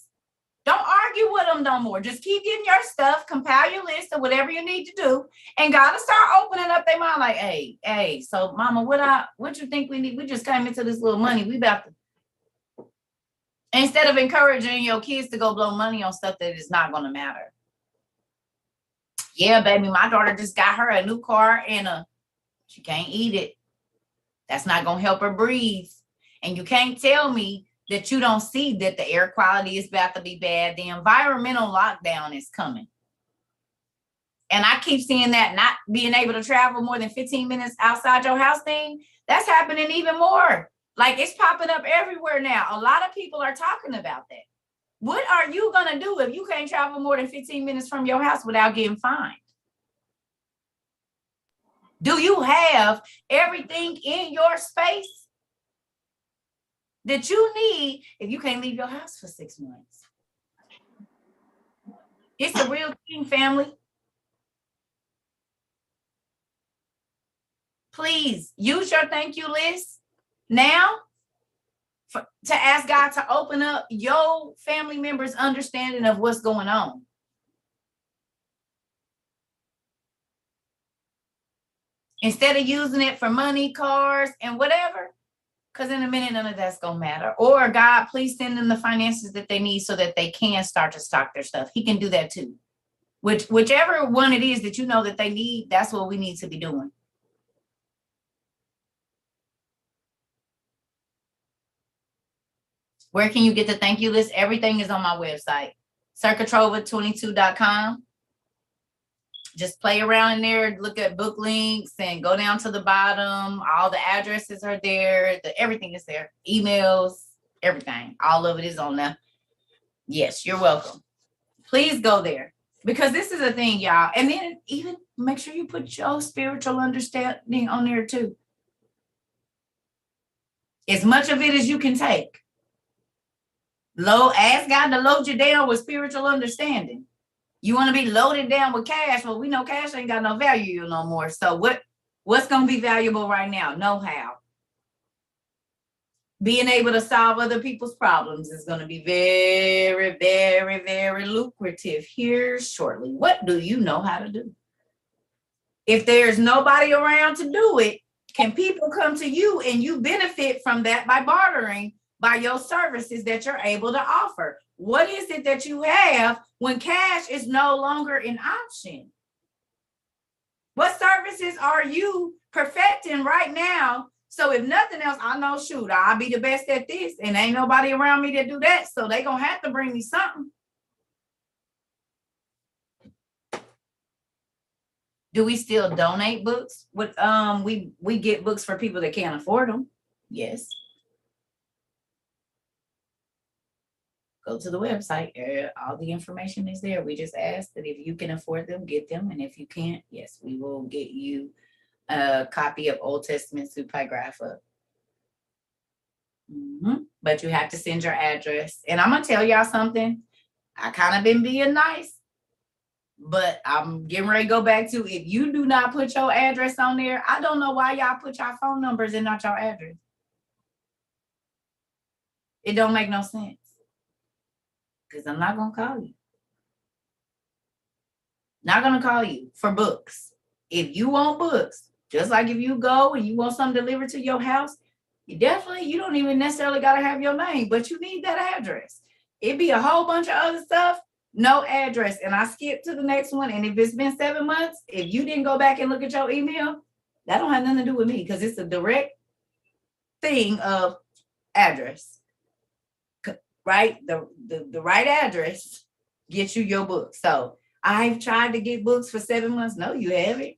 Don't argue with them no more. Just keep getting your stuff, compile your list of whatever you need to do, and God will start opening up their mind like, hey, so mama, what you think we need? We just came into this little money. We about to, instead of encouraging your kids to go blow money on stuff that is not going to matter. Yeah, baby, my daughter just got her a new car and she can't eat it. That's not going to help her breathe. And you can't tell me that you don't see that the air quality is about to be bad. The environmental lockdown is coming. And I keep seeing that not being able to travel more than 15 minutes outside your house thing. That's happening even more. Like it's popping up everywhere now. A lot of people are talking about that. What are you going to do if you can't travel more than 15 minutes from your house without getting fined? Do you have everything in your space that you need if you can't leave your house for 6 months? It's a real thing, family. Please use your thank you list now to ask God to open up your family members' understanding of what's going on. Instead of using it for money, cars, and whatever, because in a minute, none of that's going to matter. Or God, please send them the finances that they need so that they can start to stock their stuff. He can do that too. Whichever one it is that you know that they need, that's what we need to be doing. Where can you get the thank you list? Everything is on my website, cercatrova22.com. Just play around in there, look at book links and go down to the bottom. All the addresses are there. Everything is there. Emails, everything. All of it is on there. Yes, you're welcome. Please go there because this is a thing, y'all. And then even make sure you put your spiritual understanding on there too. As much of it as you can take. Ask God to load you down with spiritual understanding. You want to be loaded down with cash? Well, we know cash ain't got no value no more. So what's going to be valuable right now? Know-how. Being able to solve other people's problems is going to be very, very, very lucrative here shortly. What do you know how to do? If there's nobody around to do it, can people come to you and you benefit from that by bartering by your services that you're able to offer? What is it that you have when cash is no longer an option? What services are you perfecting right now? So if nothing else, I know, shoot, I'll be the best at this and ain't nobody around me to do that. So they gonna have to bring me something. Do we still donate books? We get books for people that can't afford them. Yes. Go to the website. All the information is there. We just ask that if you can afford them, get them. And if you can't, yes, we will get you a copy of Old Testament Supigrapha. But you have to send your address. And I'm going to tell y'all something. I kind of been being nice. But I'm getting ready to go back to, if you do not put your address on there, I don't know why y'all put your phone numbers and not your address. It don't make no sense. Because I'm not going to call you. Not going to call you for books. If you want books, just like if you go and you want something delivered to your house, you don't even necessarily got to have your name, but you need that address. It'd be a whole bunch of other stuff, no address. And I skip to the next one. And if it's been 7 months, if you didn't go back and look at your email, that don't have nothing to do with me because it's a direct thing of address. Right? The right address gets you your book. So I've tried to get books for 7 months. No, you haven't.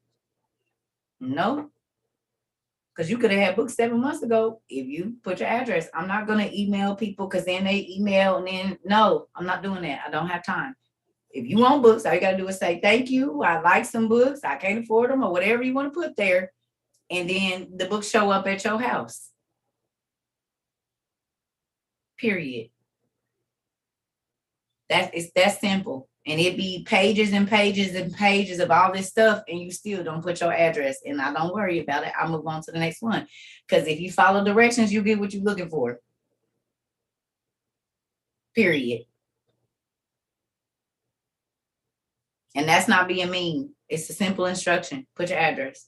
No. Because you could have had books 7 months ago if you put your address. I'm not going to email people because then they email and then, no, I'm not doing that. I don't have time. If you want books, all you got to do is say, thank you. I like some books. I can't afford them or whatever you want to put there. And then the books show up at your house. Period. It's that simple. And it'd be pages and pages and pages of all this stuff, and you still don't put your address. And I don't worry about it. I'll move on to the next one. Because if you follow directions, you get what you're looking for. Period. And that's not being mean. It's a simple instruction. Put your address.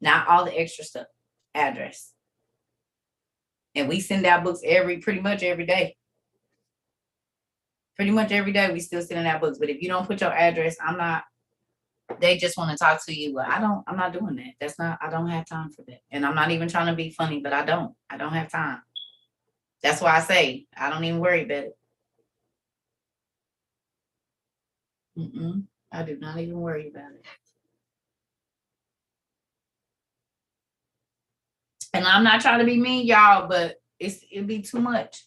Not all the extra stuff. Address. And we send out books pretty much every day. Pretty much every day we still sending out books. But if you don't put your address, they just want to talk to you. But I'm not doing that. I don't have time for that. And I'm not even trying to be funny, but I don't have time. That's why I say, I don't even worry about it. I do not even worry about it. And I'm not trying to be mean, y'all, but it'd be too much.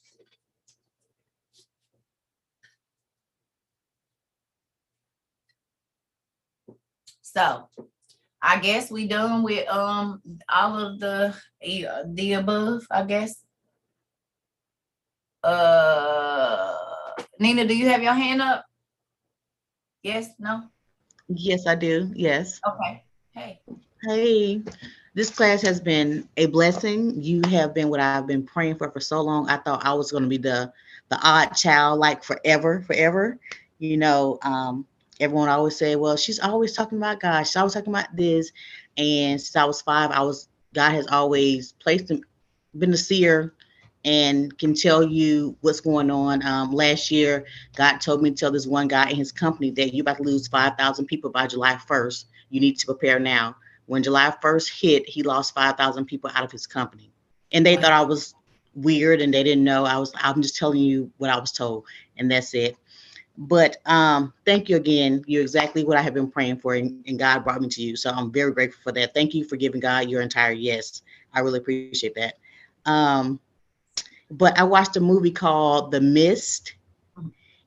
So I guess we done with all of the above, I guess. Nina, do you have your hand up? Yes, no?
Yes, I do. Yes.
Okay.
Hey, this class has been a blessing. You have been what I've been praying for so long. I thought I was going to be the odd child, like forever. everyone always said, well, she's always talking about God. She's always talking about this. And since I was 5, God has always been a seer and can tell you what's going on. Last year, God told me to tell this one guy in his company that you're about to lose 5,000 people by July 1st. You need to prepare now. When July 1st hit, he lost 5,000 people out of his company. And they thought I was weird and they didn't know. I'm just telling you what I was told, and that's it. But thank you again. You're exactly what I have been praying for, and God brought me to you. So I'm very grateful for that. Thank you for giving God your entire yes. I really appreciate that. But I watched a movie called The Mist.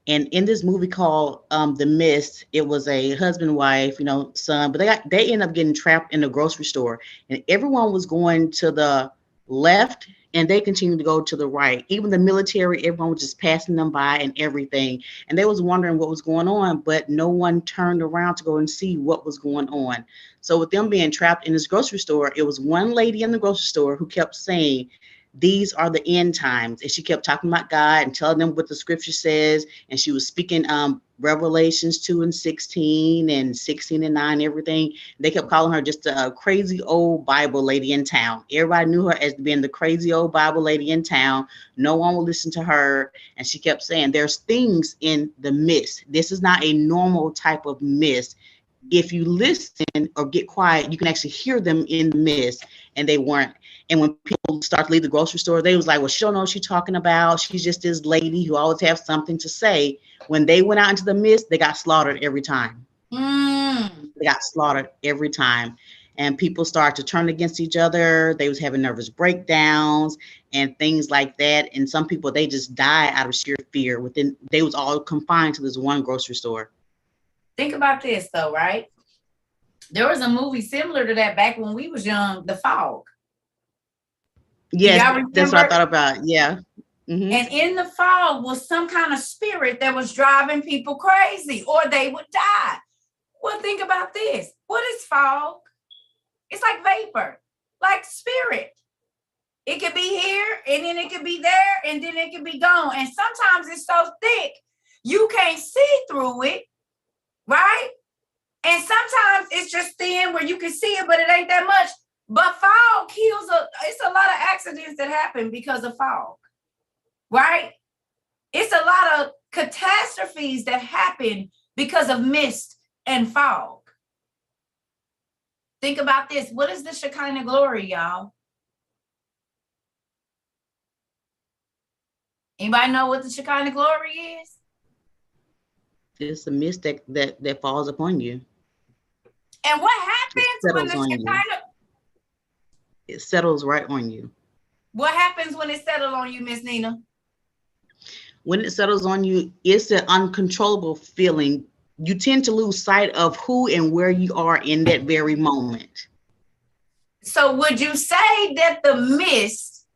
And in this movie called The Mist, it was a husband, wife, son, but they ended up getting trapped in a grocery store, and everyone was going to the left and they continued to go to the right. Even the military, everyone was just passing them by and everything. And they was wondering what was going on, but no one turned around to go and see what was going on. So with them being trapped in this grocery store, it was one lady in the grocery store who kept saying, these are the end times. And she kept talking about God and telling them what the scripture says. And she was speaking Revelations 2:16 and 16:9, everything. They kept calling her just a crazy old Bible lady in town. Everybody knew her as being the crazy old Bible lady in town. No one would listen to her. And she kept saying, there's things in the mist. This is not a normal type of mist. If you listen or get quiet, you can actually hear them in the mist. And they weren't. And when people start to leave the grocery store, they was like, well, she don't know what she's talking about. She's just this lady who always has something to say. When they went out into the mist, they got slaughtered every time. They got slaughtered every time. And people started to turn against each other. They was having nervous breakdowns and things like that. And some people, they just died out of sheer fear. They was all confined to this one grocery store.
Think about this though, right? There was a movie similar to that back when we was young, The Fog.
Yes, that's what I thought about. Yeah. Mm-hmm.
And in the fog was some kind of spirit that was driving people crazy or they would die. Well, think about this. What is fog? It's like vapor, like spirit. It could be here and then it could be there and then it could be gone. And sometimes it's so thick, you can't see through it, right? And sometimes it's just thin where you can see it, but it ain't that much. But fog kills, it's a lot of accidents that happen because of fog, right? It's a lot of catastrophes that happen because of mist and fog. Think about this. What is the Shekinah glory, y'all? Anybody know what the Shekinah glory is?
It's a mist that falls upon you.
And what happens when the Shekinah...
It settles right on you.
What happens when it settles on you, Miss Nina?
When it settles on you, it's an uncontrollable feeling. You tend to lose sight of who and where you are in that very moment. So would you say that the mist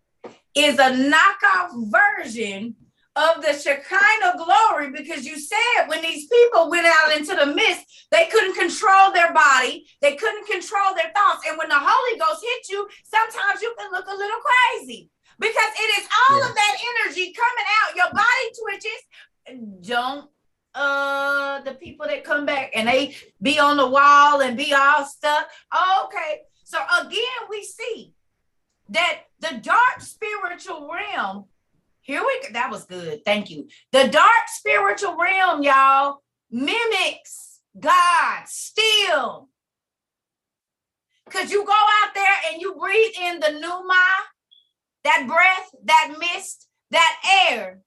is a knockoff version of the Shekinah glory? Because you said when these people went out into the mist, they couldn't control their body. They couldn't control their thoughts. And when the Holy Ghost hits you, sometimes you can look a little crazy because it is all of that energy coming out. Your body twitches. The people that come back and they be on the wall and be all stuck. Okay. So again, we see that the dark spiritual realm, that was good. Thank you. The dark spiritual realm, y'all, mimics God still. Because you go out there and you breathe in the pneuma, that breath, that mist, that air,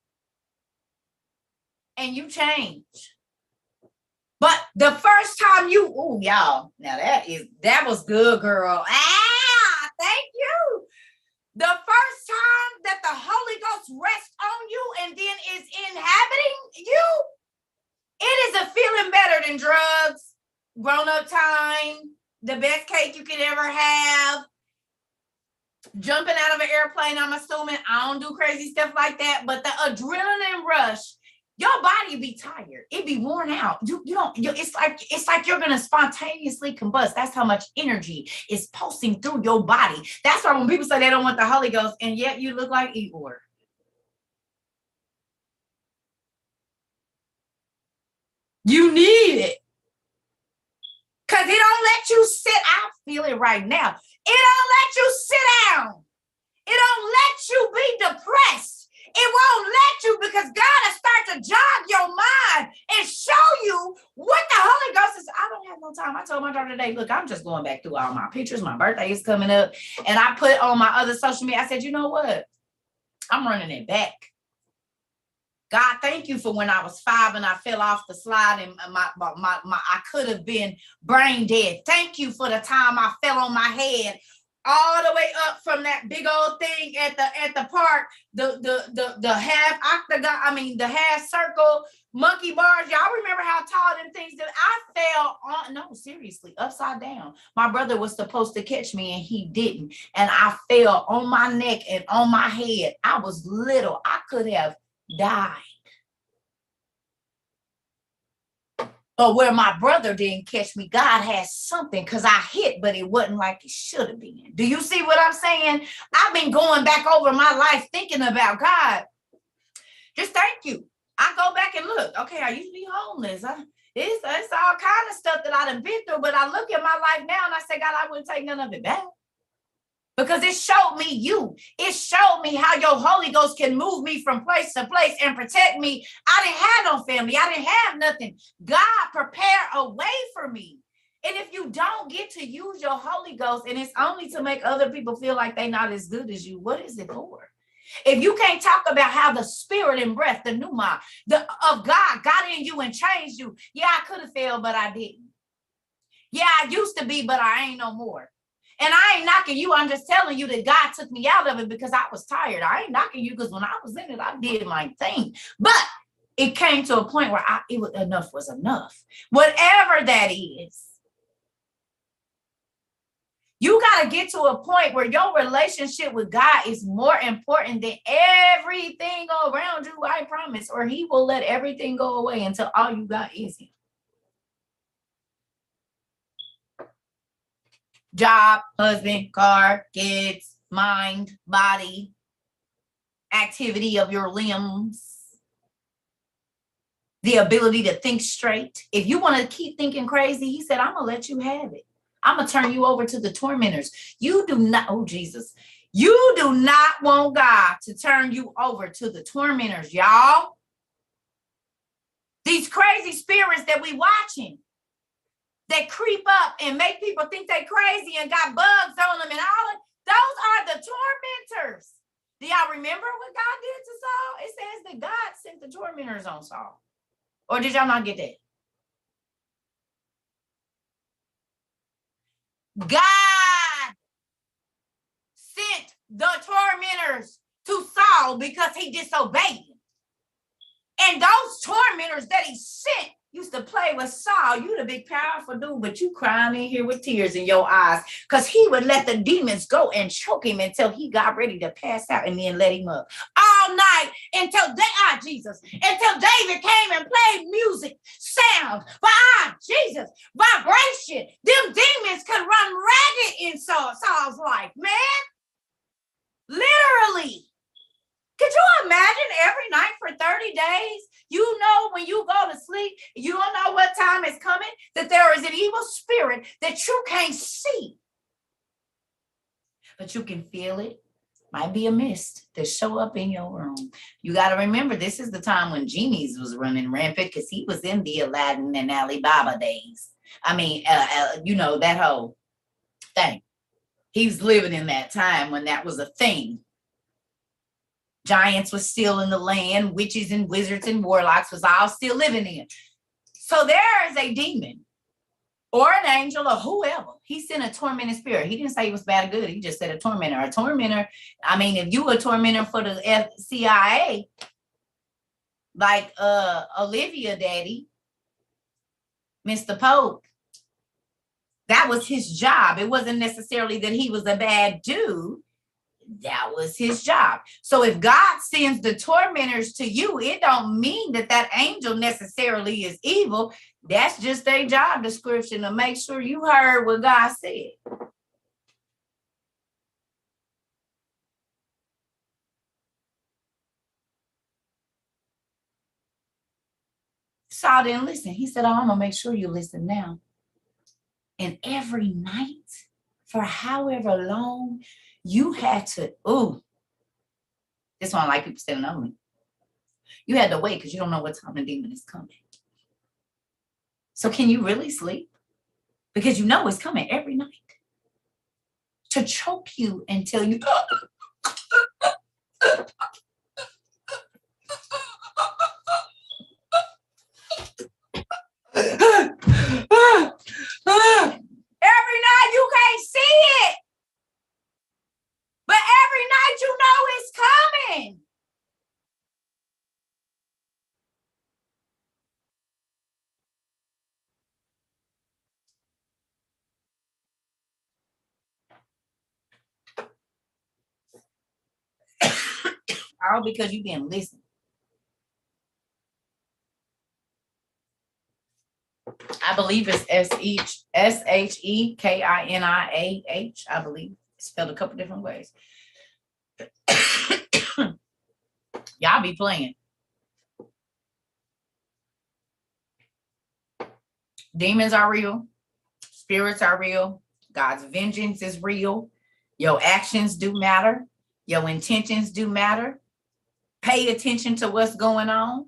and you change. But the first time y'all, now that was good, girl. Thank you. The first time that the Holy Ghost rests on you and then is inhabiting you, it is a feeling better than drugs, grown-up time, the best cake you could ever have, jumping out of an airplane. I'm assuming I don't do crazy stuff like that, but the adrenaline rush, your body be tired. It be worn out. It's like you're gonna spontaneously combust. That's how much energy is pulsing through your body. That's why when people say they don't want the Holy Ghost, and yet you look like Eeyore. You need it.
feel it right now. It don't let you sit down. It don't let you be depressed. It won't let you, because God will start to jog your mind and show you what the Holy Ghost is. I don't have no time. I told my daughter today, look, I'm just going back through all my pictures. My birthday is coming up. And I put on my other social media, I said, you know what? I'm running it back. God, thank you for when I was 5 and I fell off the slide and I could have been brain dead. Thank you for the time I fell on my head all the way up from that big old thing at the park, the half octagon, I mean the half circle monkey bars. Y'all remember how tall them things that I fell on? No, seriously, upside down. My brother was supposed to catch me and he didn't. And I fell on my neck and on my head. I was little. I could have died. But where my brother didn't catch me, God has something, because I hit, but it wasn't like it should have been. Do you see what I'm saying? I've been going back over my life thinking about God. Just thank you. I go back and look. Okay, I used to be homeless. It's all kind of stuff that I've been through, but I look at my life now and I say, God, I wouldn't take none of it back. Because it showed me you. It showed me how your Holy Ghost can move me from place to place and protect me. I didn't have no family. I didn't have nothing. God prepared a way for me. And if you don't get to use your Holy Ghost and it's only to make other people feel like they're not as good as you, what is it for? If you can't talk about how the spirit and breath, the pneuma of God got in you and changed you. Yeah, I could have failed, but I didn't. Yeah, I used to be, but I ain't no more. And I ain't knocking you. I'm just telling you that God took me out of it because I was tired. I ain't knocking you because when I was in it, I did my thing. But it came to a point where enough was enough. Whatever that is. You got to get to a point where your relationship with God is more important than everything around you, I promise. Or he will let everything go away until all you got is him. Job, husband, car, kids, mind, body, activity of your limbs, the ability to think straight. If you want to keep thinking crazy, he said, I'm going to let you have it. I'm going to turn you over to the tormentors. You do not, oh Jesus, you do not want God to turn you over to the tormentors, y'all. These crazy spirits that we watching. That creep up and make people think they crazy and got bugs on them and all of those are the tormentors. Do y'all remember what God did to Saul? It says that God sent the tormentors on Saul. Or did y'all not get that? God sent the tormentors to Saul because he disobeyed him. And those tormentors that he sent used to play with Saul. You the big powerful dude, but you crying in here with tears in your eyes because he would let the demons go and choke him until he got ready to pass out and then let him up all night until Jesus, until David came and played music, sound, but Jesus, vibration. Them demons could run ragged in Saul's life, man. Literally. Could you imagine every night for 30 days? You know, when you go to sleep, you don't know what time is coming, that there is an evil spirit that you can't see. But you can feel it. Might be a mist that show up in your room. You got to remember, this is the time when genies was running rampant because he was in the Aladdin and Alibaba days. I mean, you know, that whole thing. He was living in that time when that was a thing. Giants was still in the land. Witches and wizards and warlocks was all still living in. So there is a demon or an angel or whoever. He sent a tormenting spirit. He didn't say he was bad or good. He just said a tormentor. A tormentor, I mean, if you were a tormentor for the CIA, like Olivia Daddy, Mr. Pope, that was his job. It wasn't necessarily that he was a bad dude. That was his job. So if God sends the tormentors to you, it don't mean that that angel necessarily is evil. That's just their job description to make sure you heard what God said. Saul didn't listen. He said, oh, I'm going to make sure you listen now. And every night, for however long you had to, this one like people standing on me. You had to wait because you don't know what time the demon is coming. So can you really sleep? Because you know it's coming every night to choke you until you every night you can't see it. But every night you know it's coming. All because you didn't listen. I believe it's SHEKINIAH. I believe it's spelled a couple different ways. Y'all be playing. Demons are real. Spirits are real. God's vengeance is real. Your actions do matter. Your intentions do matter. Pay attention to what's going on.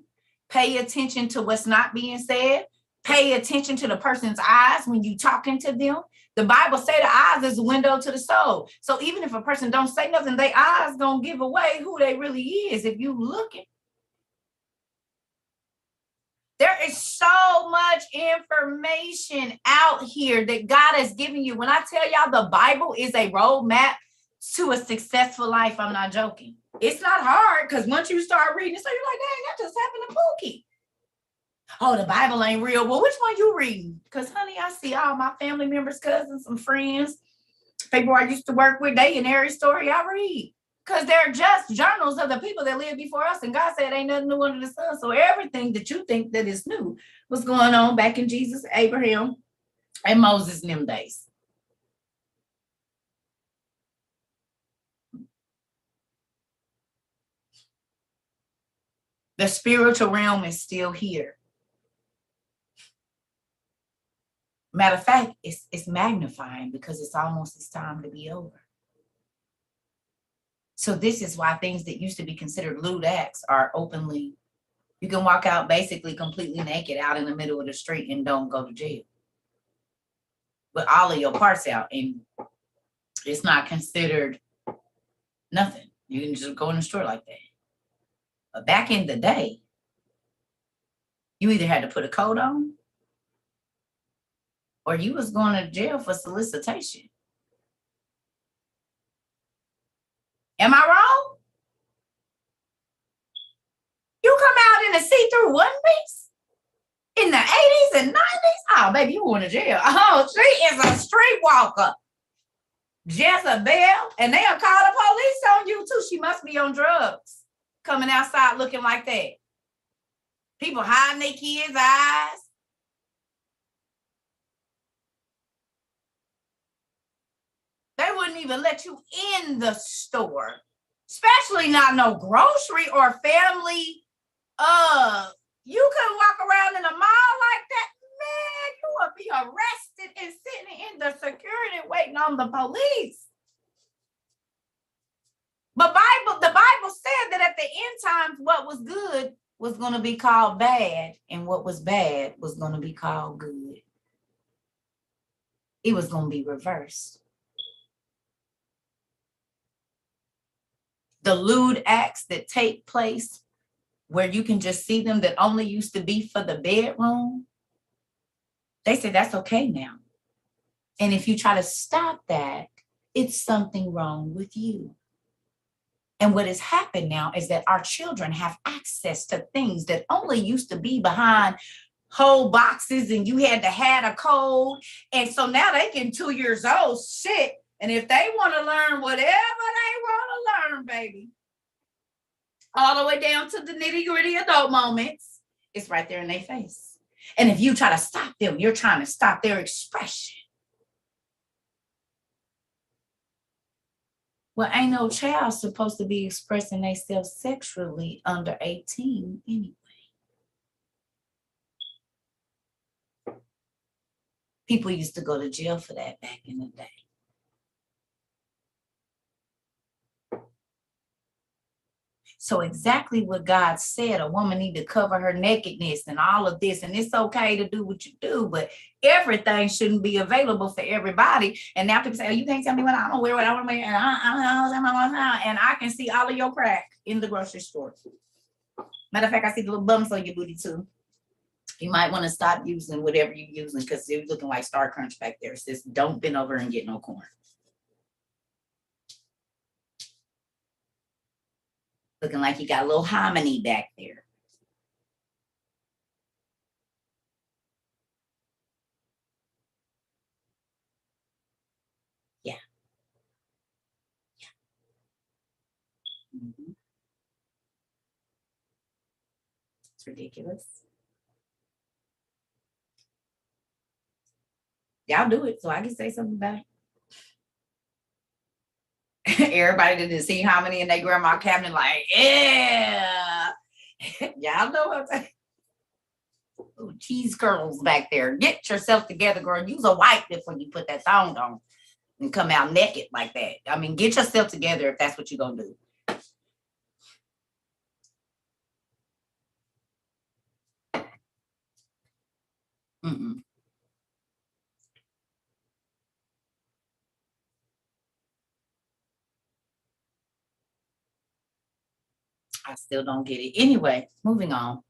Pay attention to what's not being said. Pay attention to the person's eyes when you're talking to them. The Bible say the eyes is a window to the soul. So even if a person don't say nothing, their eyes gonna give away who they really is if you looking. There is so much information out here that God has given you. When I tell y'all the Bible is a roadmap to a successful life, I'm not joking. It's not hard because once you start reading, so you're like, dang, that just happened to Pookie. Oh, the Bible ain't real. Well, which one you reading? Because, honey, I see all my family members, cousins, some friends, people I used to work with, they in every story I read. Because they're just journals of the people that lived before us. And God said ain't nothing new under the sun. So everything that you think that is new was going on back in Jesus, Abraham, and Moses in them days. The spiritual realm is still here. Matter of fact, it's magnifying because it's time to be over. So this is why things that used to be considered lewd acts are openly, you can walk out basically completely naked out in the middle of the street and don't go to jail. With all of your parts out, and it's not considered nothing. You can just go in the store like that. But back in the day, you either had to put a coat on or you was going to jail for solicitation. Am I wrong? You come out in a see-through one piece in the 80s and 90s? Oh, baby, you going to jail. Oh, she is a streetwalker. Jezebel. And they'll call the police on you, too. She must be on drugs. Coming outside looking like that. People hiding their kids' eyes. They wouldn't even let you in the store, especially not no grocery or family. You couldn't walk around in a mall like that. Man, you would be arrested and sitting in the security waiting on the police. But the Bible said that at the end times, what was good was going to be called bad, and what was bad was going to be called good. It was going to be reversed. The lewd acts that take place where you can just see them that only used to be for the bedroom, they say that's okay now. And if you try to stop that, it's something wrong with you. And what has happened now is that our children have access to things that only used to be behind whole boxes and you had to have a code. And so now they can 2 years old, shit. And if they want to learn whatever they want to learn, baby, all the way down to the nitty-gritty adult moments, it's right there in their face. And if you try to stop them, you're trying to stop their expression. Well, ain't no child supposed to be expressing themselves sexually under 18 anyway. People used to go to jail for that back in the day. So exactly what God said, a woman need to cover her nakedness and all of this. And it's okay to do what you do, but everything shouldn't be available for everybody. And now people say, oh, you can't tell me what I don't wear, what I want to wear. And I can see all of your crack in the grocery store. Matter of fact, I see the little bumps on your booty too. You might want to stop using whatever you're using because you're looking like Star Crunch back there. It says, don't bend over and get no corn. Looking like you got a little hominy back there. Yeah. Mm-hmm. It's ridiculous. Y'all do it so I can say something about it. Everybody didn't see hominy in their grandma cabinet like, yeah. Y'all know what I'm saying. Ooh, cheese curls back there. Get yourself together, girl. Use a wipe before you put that thong on and come out naked like that. I mean, get yourself together if that's what you're gonna do. Mm-mm. I still don't get it. Anyway, moving on.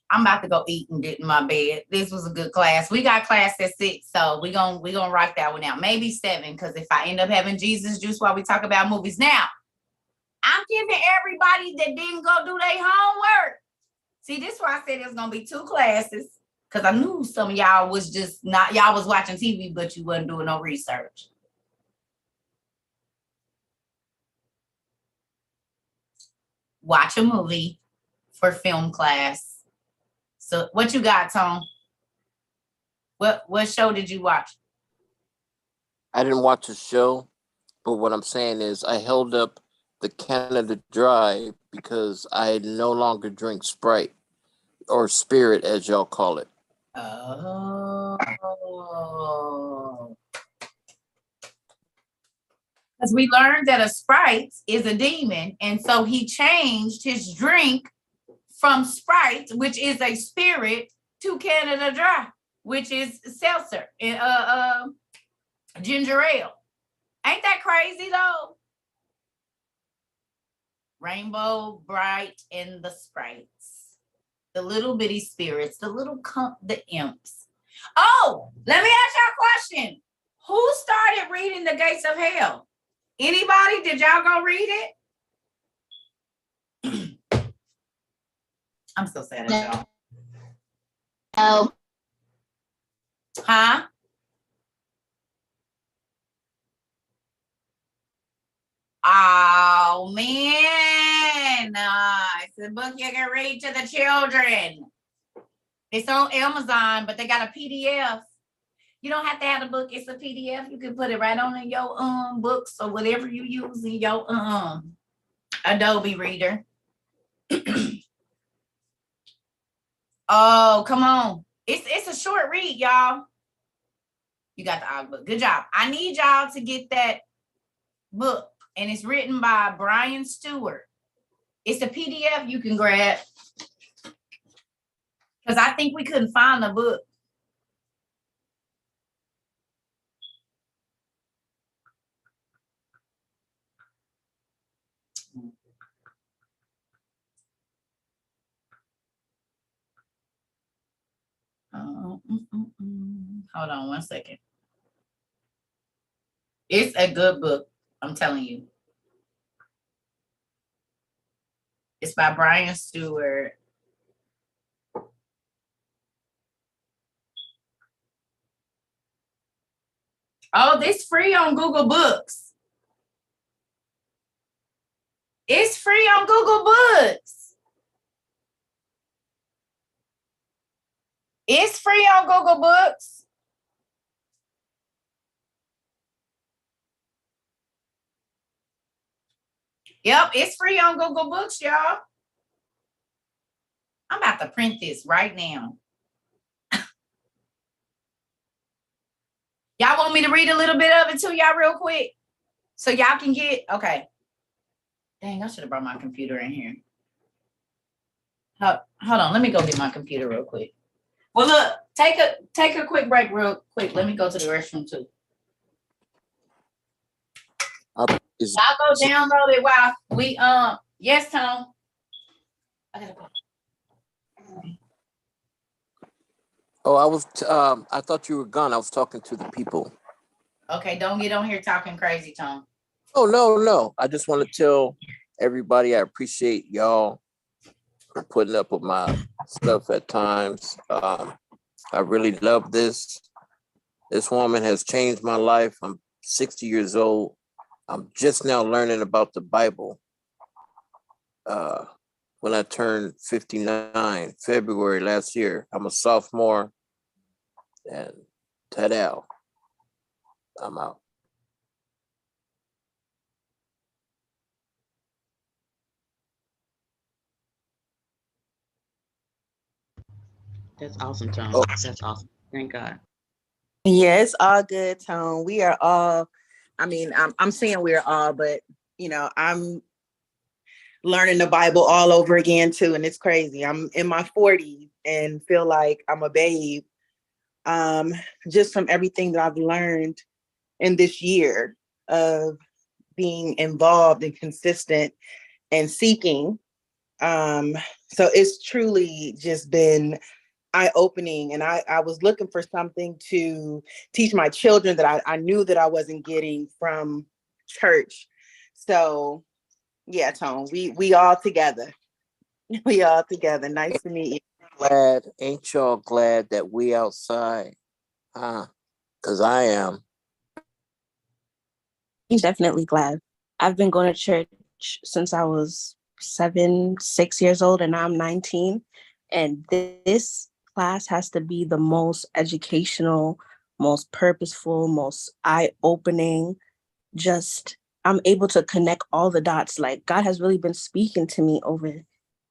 I'm about to go eat and get in my bed. This was a good class. We got class at 6, so we're gonna rock that one out. Maybe 7, because if I end up having Jesus juice while we talk about movies. Now, I'm giving everybody that didn't go do their homework. See, this is why I said there's gonna be 2 classes, because I knew some of y'all was just not, y'all was watching TV, but you wasn't doing no research. Watch a movie for film class. So what you got, Tom? What show did you watch?
I didn't watch a show, but what I'm saying is I held up the Canada Dry because I no longer drink Sprite or Spirit, as y'all call it.
Oh. Because we learned that a Sprite is a demon, and so he changed his drink from Sprite, which is a spirit, to Canada Dry, which is seltzer and ginger ale. Ain't that crazy though? Rainbow Bright and the Sprites, the little bitty spirits, the imps. Oh, let me ask y'all a question. Who started reading The Gates of Hell? Anybody? Did y'all go read it? I'm so sad at y'all.
No.
Huh? Oh man, it's a book you can read to the children. It's on Amazon, but they got a PDF. You don't have to have a book. It's a PDF. You can put it right on in your books or whatever you use in your Adobe reader. Oh, come on. It's a short read, y'all. You got the audiobook. Good job. I need y'all to get that book, and it's written by Brian Stewart. It's a PDF you can grab, because I think we couldn't find the book. Hold on 1 second. It's a good book, I'm telling you. It's by Brian Stewart. Oh, this free on Google Books. It's free on Google Books. It's free on Google Books. Yep, it's free on Google Books, y'all. I'm about to print this right now. Y'all want me to read a little bit of it to y'all real quick? So y'all can get, okay. Dang, I should have brought my computer in here. Hold on, let me go get my computer real quick. Well, look, take a quick break real quick. Let me go to the restroom too. Y'all go download it while we yes, Tom. I gotta go.
Oh, I thought you were gone. I was talking to the people.
Okay, don't get on here talking crazy, Tom.
Oh, no. I just want to tell everybody I appreciate y'all for putting up with my stuff at times. I really love this. This woman has changed my life. I'm 60 years old. I'm just now learning about the Bible. When I turned 59, February last year, I'm a sophomore, and ta-da, I'm out.
That's awesome, Tom.
Oh.
That's awesome. Thank God.
Yeah, it's all good, Tone. We are all, I mean, I'm saying we're all, but you know, I'm learning the Bible all over again too. And it's crazy. I'm in my 40s and feel like I'm a babe. Just from everything that I've learned in this year of being involved and consistent and seeking. So it's truly just been eye-opening, and I was looking for something to teach my children that I knew that I wasn't getting from church. So yeah, Tone, we all together. We all together. Nice to meet you.
Ain't y'all glad that we outside? Because I am.
I'm definitely glad. I've been going to church since I was 6 years old, and now I'm 19. And this class has to be the most educational, most purposeful, most eye-opening. Just, I'm able to connect all the dots. Like, God has really been speaking to me over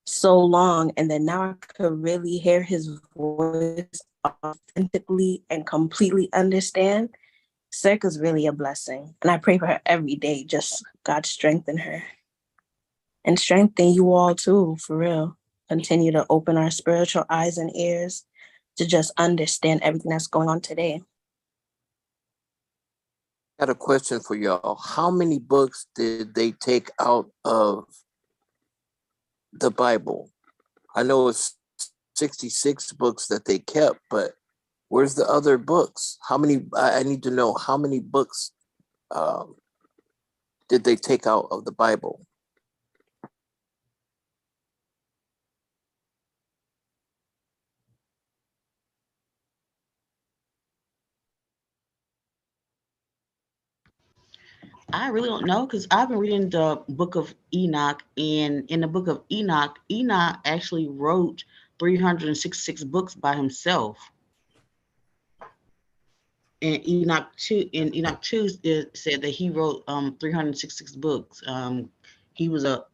so long, and then now I could really hear his voice authentically and completely understand. Cerca's really a blessing, and I pray for her every day. Just God strengthen her and strengthen you all too, for real. Continue to open our spiritual eyes and ears to just understand everything that's going on today.
I had a question for y'all. How many books did they take out of the Bible? I know it's 66 books that they kept, but where's the other books? How many? I need to know how many books did they take out of the Bible?
I really don't know because I've been reading the book of Enoch, and in the book of Enoch, Enoch actually wrote 366 books by himself. And Enoch 2, it said that he wrote 366 books. He was a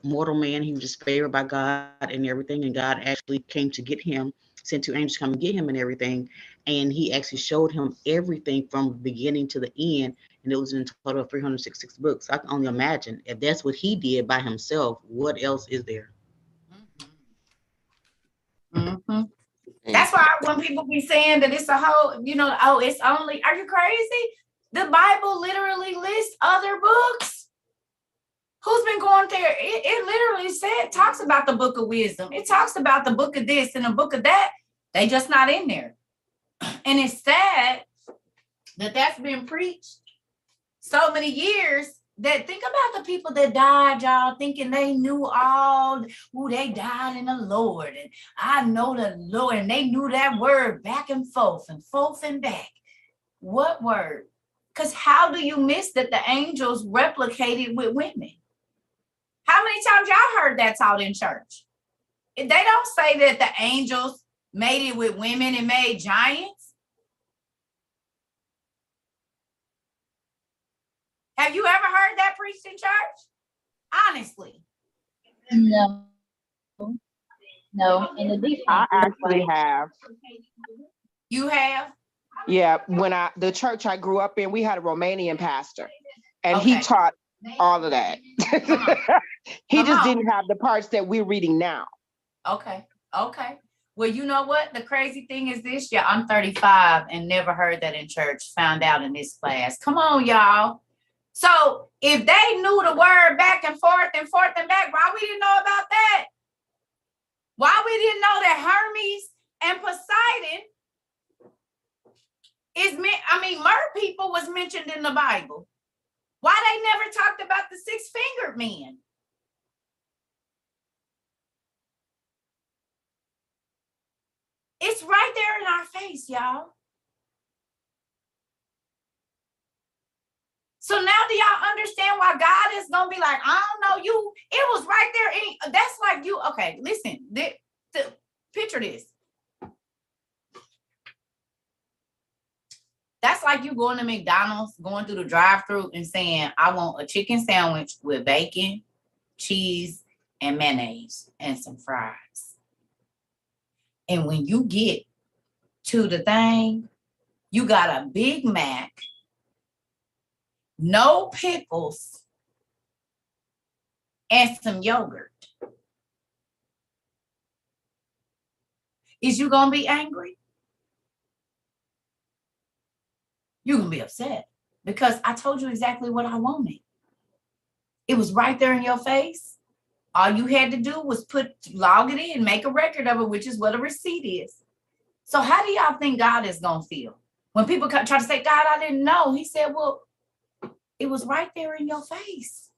mortal man. He was just favored by God and everything, and God actually came to get him, sent 2 angels to come and get him and everything. And he actually showed him everything from the beginning to the end, and it was in total of 366 books. I can only imagine if that's what he did by himself, what else is there?
Mm-hmm. That's why when people be saying that it's a whole, it's only, are you crazy? The Bible literally lists other books. Who's been going there? It literally talks about the book of wisdom. It talks about the book of this and the book of that. They just not in there. And it's sad that that's been preached so many years. That think about the people that died, y'all, thinking they knew all. Ooh, they died in the Lord, and I know the Lord, and they knew that word back and forth and back. What word? Because how do you miss that the angels replicated with women? How many times y'all heard that taught in church? They don't say that the angels made it with women and made giants. Have you ever heard that preached in church? Honestly.
No. In the deep,
I actually have.
You have?
Yeah, when the church I grew up in, we had a Romanian pastor, and
Okay.
he taught all of that. He just didn't have the parts that we're reading now.
Okay. Well, you know what? The crazy thing is this, yeah, I'm 35 and never heard that in church, found out in this class. Come on, y'all. So if they knew the word back and forth and back, why we didn't know about that? Why we didn't know that Hermes and Poseidon mer people was mentioned in the Bible. Why they never talked about the six-fingered men? It's right there in our face, y'all. So now do y'all understand why God is going to be like, I don't know you. It was right there. That's like you. Okay, listen. Picture this. That's like you going to McDonald's, going through the drive-thru and saying, I want a chicken sandwich with bacon, cheese, and mayonnaise and some fries. And when you get to the thing, you got a Big Mac, no pickles, and some yogurt. Is you going to be angry? You're going to be upset because I told you exactly what I wanted. It was right there in your face. All you had to do was log it in, make a record of it, which is what a receipt is. So how do y'all think God is going to feel? When people try to say, God, I didn't know. He said, well, it was right there in your face.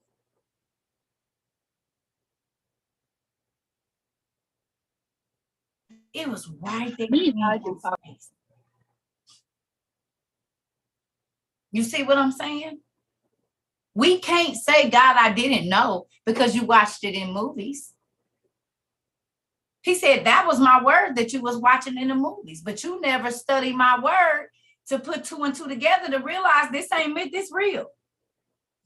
It was right there in your face. You see what I'm saying? We can't say, God, I didn't know because you watched it in movies. He said, that was my word that you was watching in the movies, but you never studied my word to put two and two together to realize this ain't myth, this real.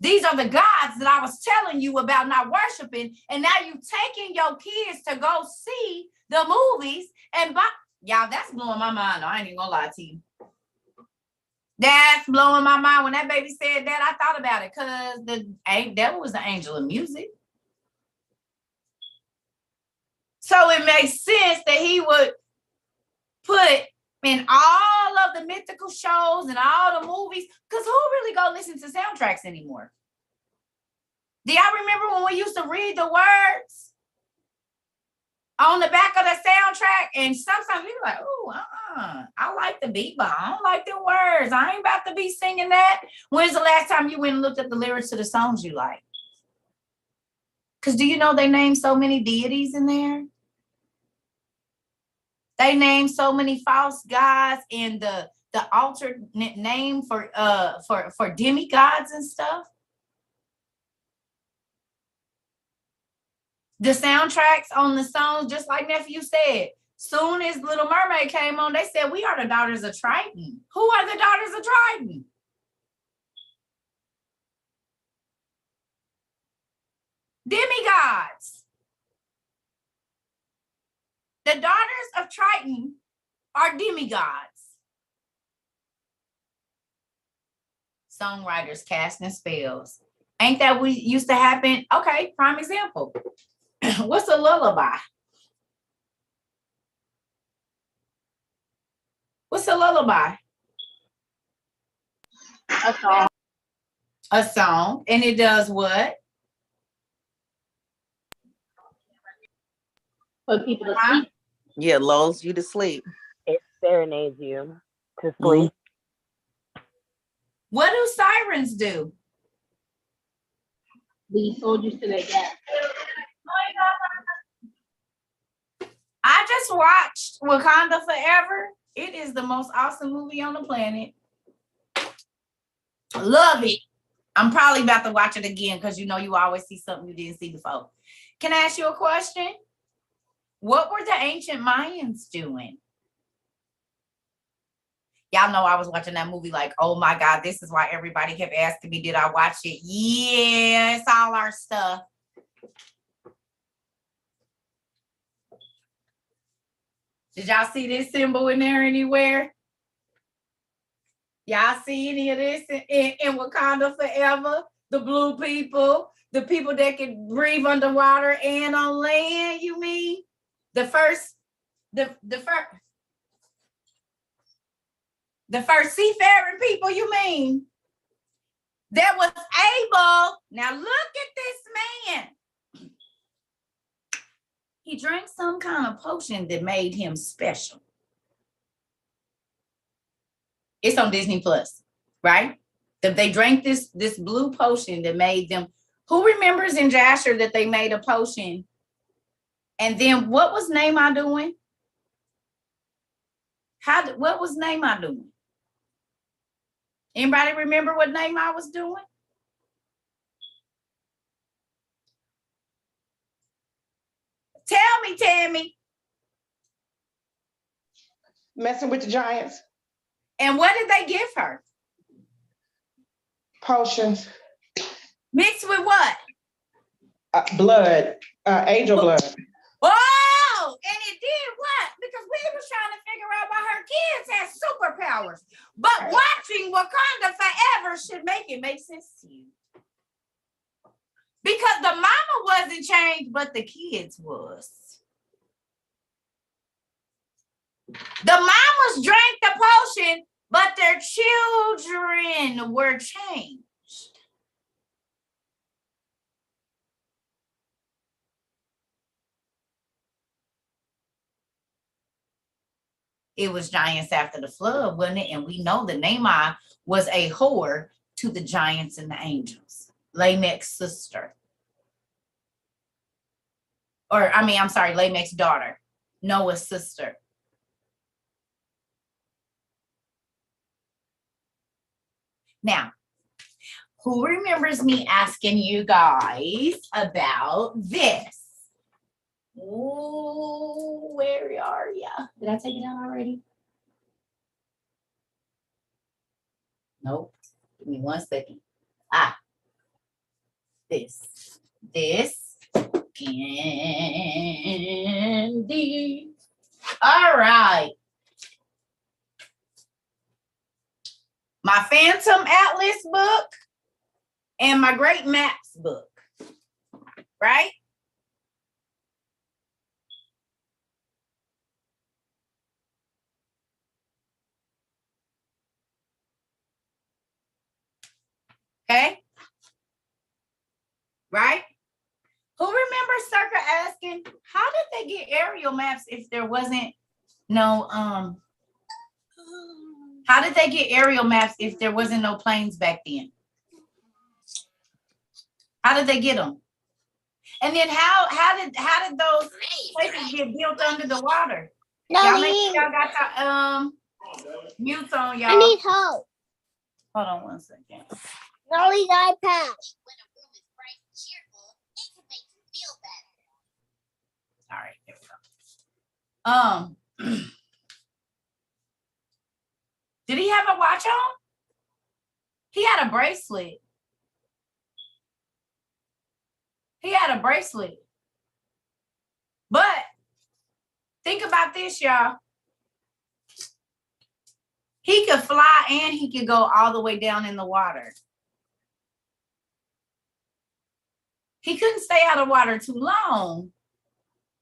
These are the gods that I was telling you about not worshiping. And now you taking your kids to go see the movies and y'all, that's blowing my mind. I ain't even gonna lie to you. That's blowing my mind. When that baby said that, I thought about it because the devil was the angel of music. So it makes sense that he would put in all of the mythical shows and all the movies, because who really go listen to soundtracks anymore? Do y'all remember when we used to read the words on the back of the soundtrack? And sometimes we were like, oh, I like the beat, but I don't like the words. I ain't about to be singing that. When's the last time you went and looked at the lyrics to the songs you like? Because do you know they named so many deities in there? They named so many false gods and the alternate name for demigods and stuff. The soundtracks on the songs, just like Nephew said, soon as Little Mermaid came on, they said, we are the daughters of Triton. Who are the daughters of Triton? Demigods. The daughters of Triton are demigods. Songwriters casting spells. Ain't that what used to happen? Okay, prime example. What's a lullaby? What's a lullaby?
A song.
A song. And it does what?
Put people to sleep.
Yeah, lulls you to sleep.
It serenades you to sleep.
What do sirens do?
Lead soldiers to their death.
I just watched Wakanda Forever. It is the most awesome movie on the planet. Love it. I'm probably about to watch it again because you know you always see something you didn't see before. Can I ask you a question? What were the ancient Mayans doing? Y'all know I was watching that movie like, oh my God, this is why everybody kept asking me, did I watch it? Yeah, it's all our stuff. Did y'all see this symbol in there anywhere? Y'all see any of this in Wakanda Forever? The blue people, the people that can breathe underwater and on land, you mean? The first seafaring people, you mean? That was able, now look at this man. He drank some kind of potion that made him special. It's on Disney Plus, right? That they drank this blue potion that made them. Who remembers in Jasher that they made a potion? And then what was Neymar doing? What was Neymar doing? Anybody remember what Neymar was doing? Tell me, Tammy.
Messing with the giants.
And what did they give her?
Potions.
Mixed with what?
Blood. Angel blood.
Oh, and it did what? Because we were trying to figure out why her kids had superpowers. But watching Wakanda Forever should make it make sense to you. Because the mama wasn't changed, but the kids was. The mamas drank the potion, but their children were changed. It was giants after the flood, wasn't it? And we know that Neymar was a whore to the giants and the angels. Lamech's sister. Lamech's daughter. Noah's sister. Now, who remembers me asking you guys about this? Ooh, where are ya? Did I take it out already? Nope. Give me 1 second. This candy. All right. My Phantom Atlas book and my Great Maps book, right? Okay. Right? Who remembers Cerca asking, how did they get aerial maps if there wasn't no, how did they get aerial maps if there wasn't no planes back then? How did they get them? And then how did those places get built under the water? Y'all make sure y'all got the mutes on, y'all.
I need help.
Hold on 1 second.
Nolly's iPad.
All right, there we go. Did he have a watch on? He had a bracelet. But think about this, y'all. He could fly and he could go all the way down in the water. He couldn't stay out of water too long,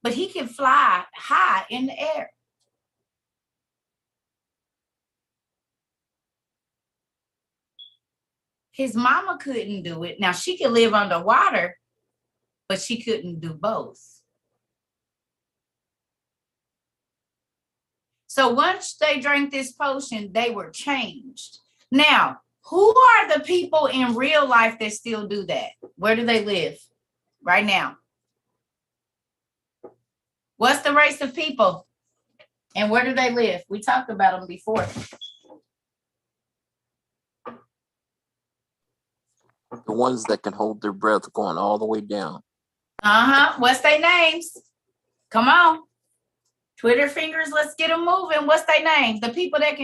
but he could fly high in the air. His mama couldn't do it. Now, she could live underwater, but she couldn't do both. So once they drank this potion, they were changed. Now, who are the people in real life that still do that? Where do they live right now? What's the race of people? And where do they live? We talked about them before.
The ones that can hold their breath going all the way down.
What's their names? Come on. Twitter fingers, let's get them moving. What's their names? The people that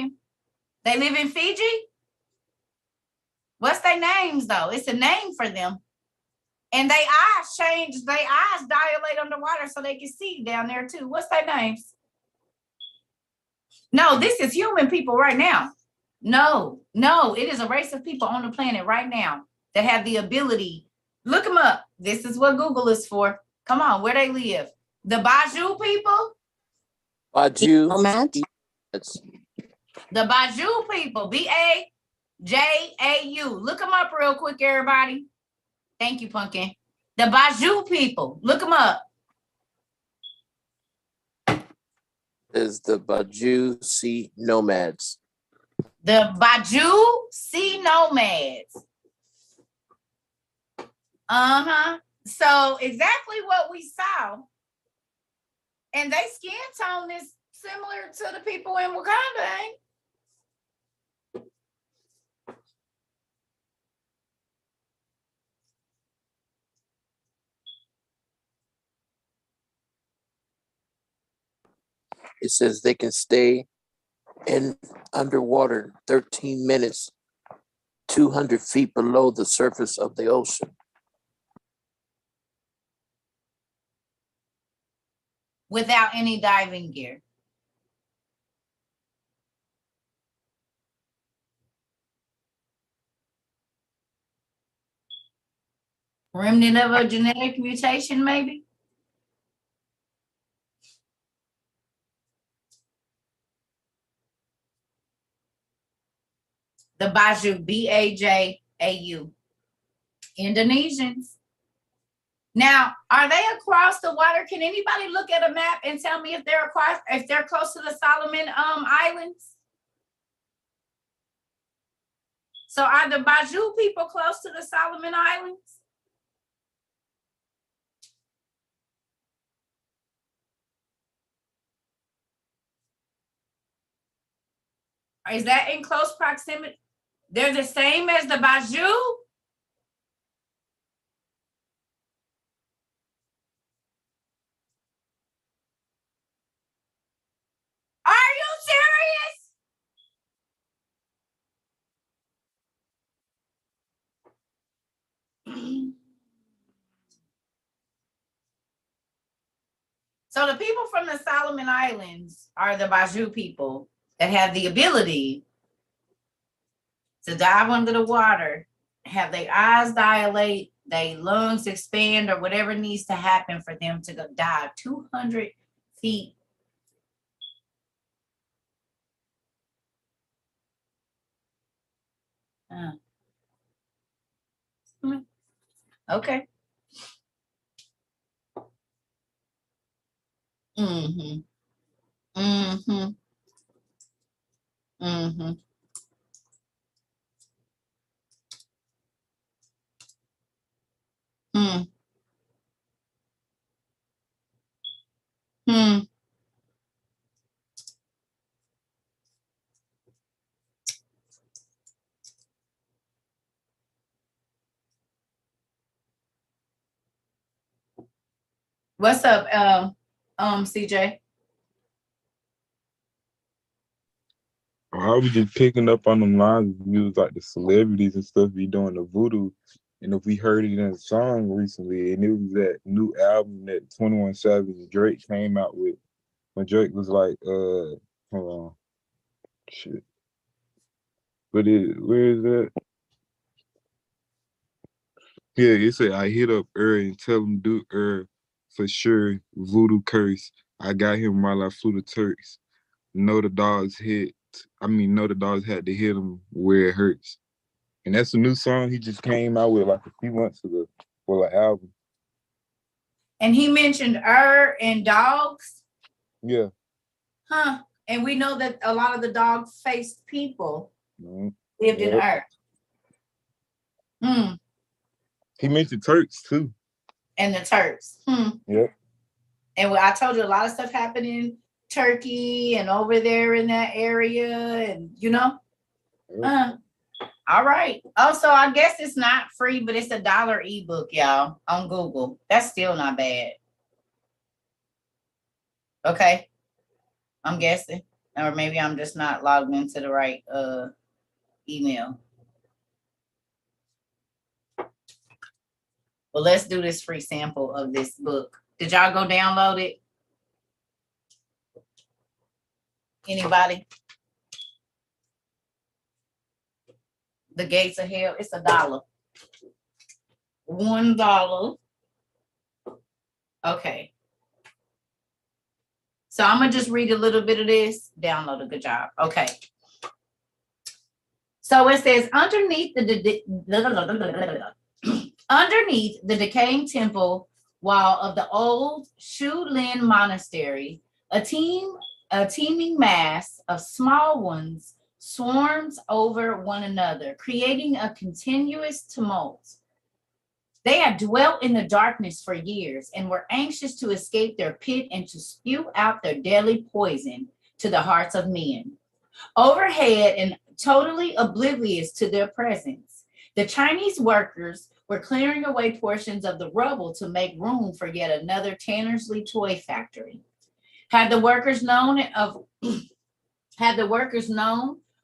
they live in Fiji? What's their names though? It's a name for them. And their eyes change, their eyes dilate underwater so they can see down there too. What's their names? No, this is human people right now. No, it is a race of people on the planet right now that have the ability. Look them up. This is what Google is for. Come on, where they live. The Baju people.
Baju.
Nomads.
The Baju people. Bajau. Look them up real quick, everybody. Thank you, Pumpkin. The Baju people. Look them up.
Is the Baju Sea Nomads.
The Baju Sea Nomads. So exactly what we saw. And they skin tone is similar to the people in Wakanda, ain't?
It says they can stay in underwater 13 minutes, 200 feet below the surface of the ocean.
Without any diving gear. Remnant of a genetic mutation, maybe? The Baju, Bajau. Indonesians. Now, are they across the water? Can anybody look at a map and tell me if they're across, if they're close to the Solomon Islands? So are the Baju people close to the Solomon Islands? Is that in close proximity? They're the same as the Baju? Are you serious? So the people from the Solomon Islands are the Baju people that have the ability to dive under the water, have their eyes dilate, their lungs expand, or whatever needs to happen for them to go dive 200 feet. Okay. Mm-hmm. Mm-hmm. Mm-hmm. Hmm. Hmm. What's up, CJ?
I was just picking up on them lines. We was like the celebrities and stuff be doing the voodoo. And if we heard it in a song recently, and it was that new album that 21 Savage Drake came out with, when Drake was like, hold on, shit. But where is that? Yeah, it said I hit up and tell him do for sure. Voodoo curse. I got him while I flew the Turks. Know the dogs know the dogs had to hit him where it hurts. And that's a new song he just came out with like a few months ago for an album.
And he mentioned and dogs.
Yeah.
Huh. And we know that a lot of the dog-faced people lived in Hmm.
He mentioned Turks too.
And the Turks.
Yep.
And I told you a lot of stuff happened in Turkey and over there in that area, and Yep. All right. Also, I guess it's not free, but it's $1 ebook, y'all, on Google. That's still not bad. Okay. I'm guessing. Or maybe I'm just not logged into the right email. Well, let's do this free sample of this book. Did y'all go download it? Anybody? The Gates of Hell. It's $1. $1. Okay. So I'm gonna just read a little bit of this. Download a good job. Okay. So it says underneath the decaying temple wall of the old Shu Lin Monastery, a teeming mass of small ones swarms over one another, creating a continuous tumult. They had dwelt in the darkness for years and were anxious to escape their pit and to spew out their deadly poison to the hearts of men. Overhead and totally oblivious to their presence, the Chinese workers were clearing away portions of the rubble to make room for yet another Tannersley toy factory. Had the workers known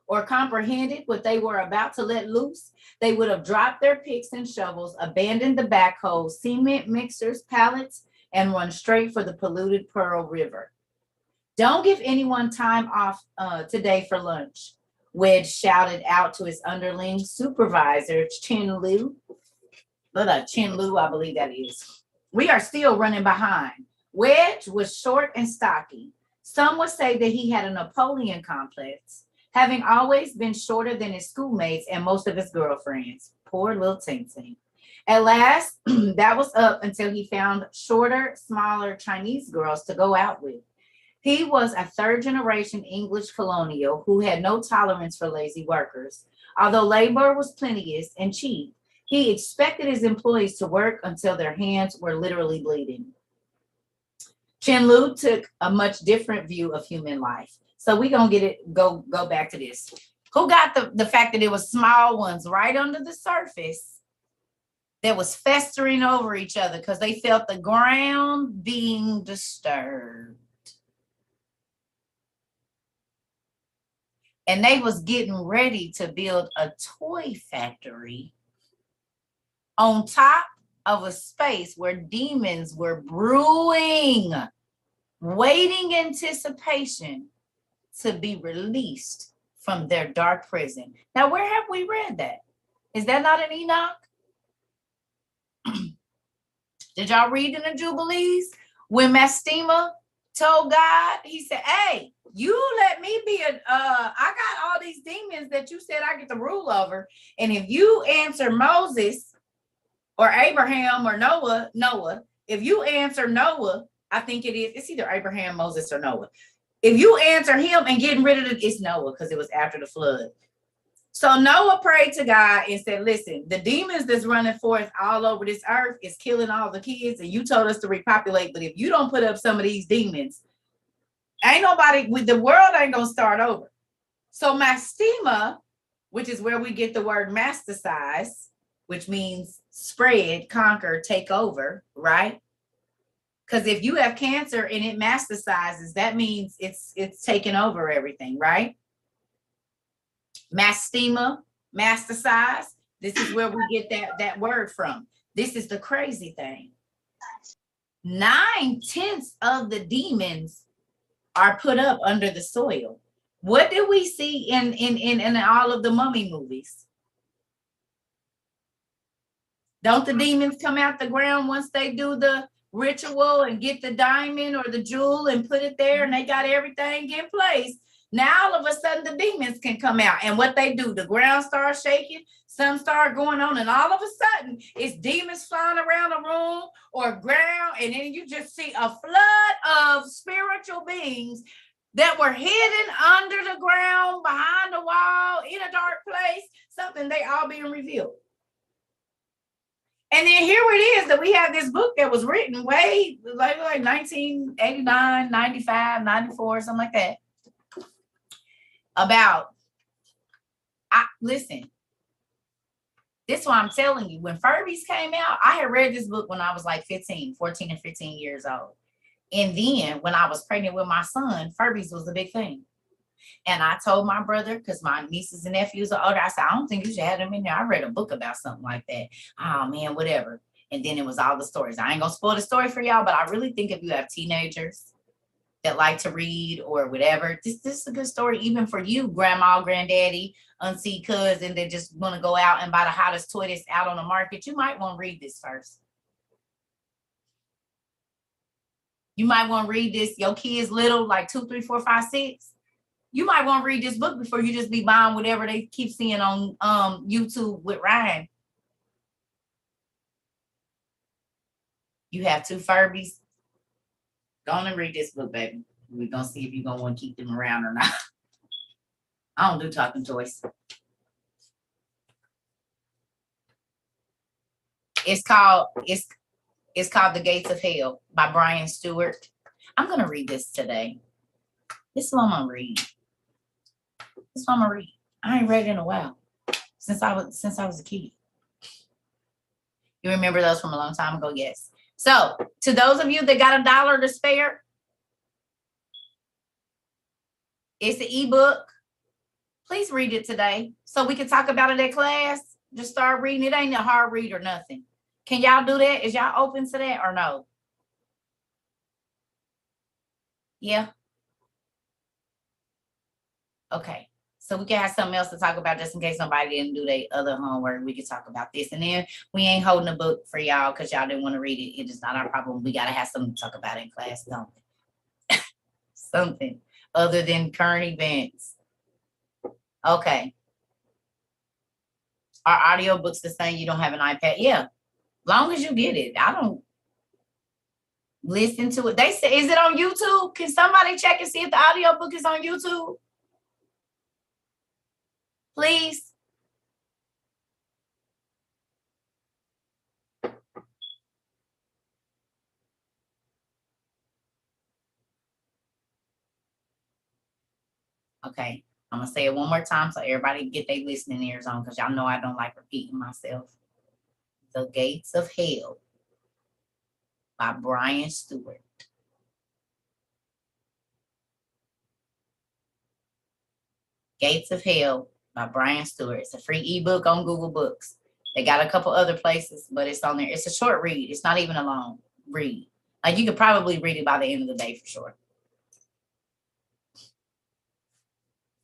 or comprehended what they were about to let loose, they would have dropped their picks and shovels, abandoned the backhoes, cement mixers, pallets, and run straight for the polluted Pearl River. Don't give anyone time off today for lunch, Wedge shouted out to his underling supervisor, Chin Lu, I believe that is. We are still running behind. Wedge was short and stocky. Some would say that he had a Napoleon complex, having always been shorter than his schoolmates and most of his girlfriends. Poor little Ting Ting. At last, that was up until he found shorter, smaller Chinese girls to go out with. He was a third-generation English colonial who had no tolerance for lazy workers. Although labor was plenteous and cheap, he expected his employees to work until their hands were literally bleeding. Chen Lu took a much different view of human life. So we're going to go back to this. Who got the fact that it was small ones right under the surface that was festering over each other because they felt the ground being disturbed? And they was getting ready to build a toy factory on top of a space where demons were brewing, waiting anticipation to be released from their dark prison. Now, where have we read that? Is that not in Enoch? Did y'all read in the Jubilees when Mastema told God, he said, hey, you let me be I got all these demons that you said I get to rule over. And if you answer Moses or Abraham or Noah, if you answer Noah, I think it's either Abraham, Moses, or Noah. If you answer him and getting rid of it's Noah, because it was after the flood. So Noah prayed to God and said, listen, the demons that's running forth all over this earth is killing all the kids, and you told us to repopulate, but if you don't put up some of these demons, ain't nobody, the world ain't gonna start over. So Mastema, which is where we get the word masticize, which means spread, conquer, take over, right? Because if you have cancer and it masticizes, that means it's taking over everything, right? Mastema, masticize. This is where we get that word from. This is the crazy thing. 9/10 of the demons are put up under the soil. What did we see in all of the mummy movies? Don't the demons come out the ground once they do the ritual and get the diamond or the jewel and put it there, and they got everything in place? Now all of a sudden the demons can come out, and what they do, the ground starts shaking, some start going on, and all of a sudden it's demons flying around the room or ground, and then you just see a flood of spiritual beings that were hidden under the ground, behind the wall, in a dark place, something they all being revealed. And then here it is that we have this book that was written way like 1989, 95, 94, something like that. Listen, this is why I'm telling you, when Furbies came out, I had read this book when I was like 14 and 15 years old. And then when I was pregnant with my son, Furbies was a big thing. And I told my brother, because my nieces and nephews are older, I said, I don't think you should have them in there. I read a book about something like that. Oh man, whatever. And then it was all the stories. I ain't gonna spoil the story for y'all, but I really think if you have teenagers,
that like to read or whatever, this is a good story even for you, grandma, granddaddy, auntie, cousin that just want to go out and buy the hottest toy that's out on the market. You might want to read this first. You might want to read this. Your kids little, like 2, 3, 4, 5, 6. You might want to read this book before you just be buying whatever they keep seeing on YouTube with Ryan. You have 2 Furbies. Go on and read this book, baby. We're going to see if you're going to want to keep them around or not. I don't do talking toys. It's called The Gates of Hell by Brian Stewart. I'm going to read this today. This is what I'm going to read. This is what I'm going to read. I ain't read it in a while. Since I was a kid. You remember those from a long time ago? Yes. So, to those of you that got $1 to spare, it's an ebook. Please read it today so we can talk about it at class. Just start reading. It ain't a hard read or nothing. Can y'all do that? Is y'all open to that or no? Yeah. Okay. So we can have something else to talk about just in case somebody didn't do their other homework. We can talk about this. And then we ain't holding a book for y'all because y'all didn't want to read it. It is not our problem. We got to have something to talk about in class, don't we? Something other than current events. Okay. Are audiobooks the same? You don't have an iPad? Yeah. Long as you get it. I don't listen to it. They say, is it on YouTube? Can somebody check and see if the audiobook is on YouTube? Please. Okay, I'm gonna say it one more time so everybody get their listening ears on because y'all know I don't like repeating myself. The Gates of Hell by Brian Stewart. Gates of Hell by Brian Stewart. It's a free ebook on Google Books. They got a couple other places, but it's on there. It's a short read. It's not even a long read. Like you could probably read it by the end of the day for sure.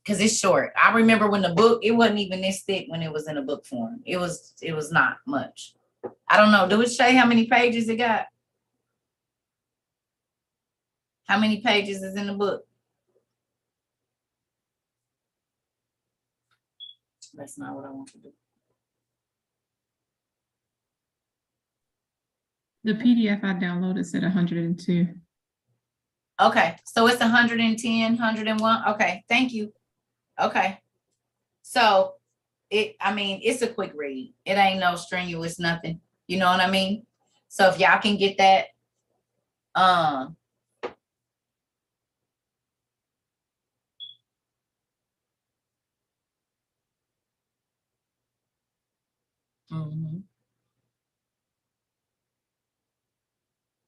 Because it's short. I remember when the book, it wasn't even this thick when it was in a book form. It was not much. I don't know. Do it show how many pages it got? How many pages is in the book? That's not what I want to do.
The PDF I downloaded said 102.
Okay, so it's 110, 101. Okay, thank you. Okay, so it's a quick read. It ain't no strenuous nothing. You know what I mean? So if y'all can get that, mm-hmm.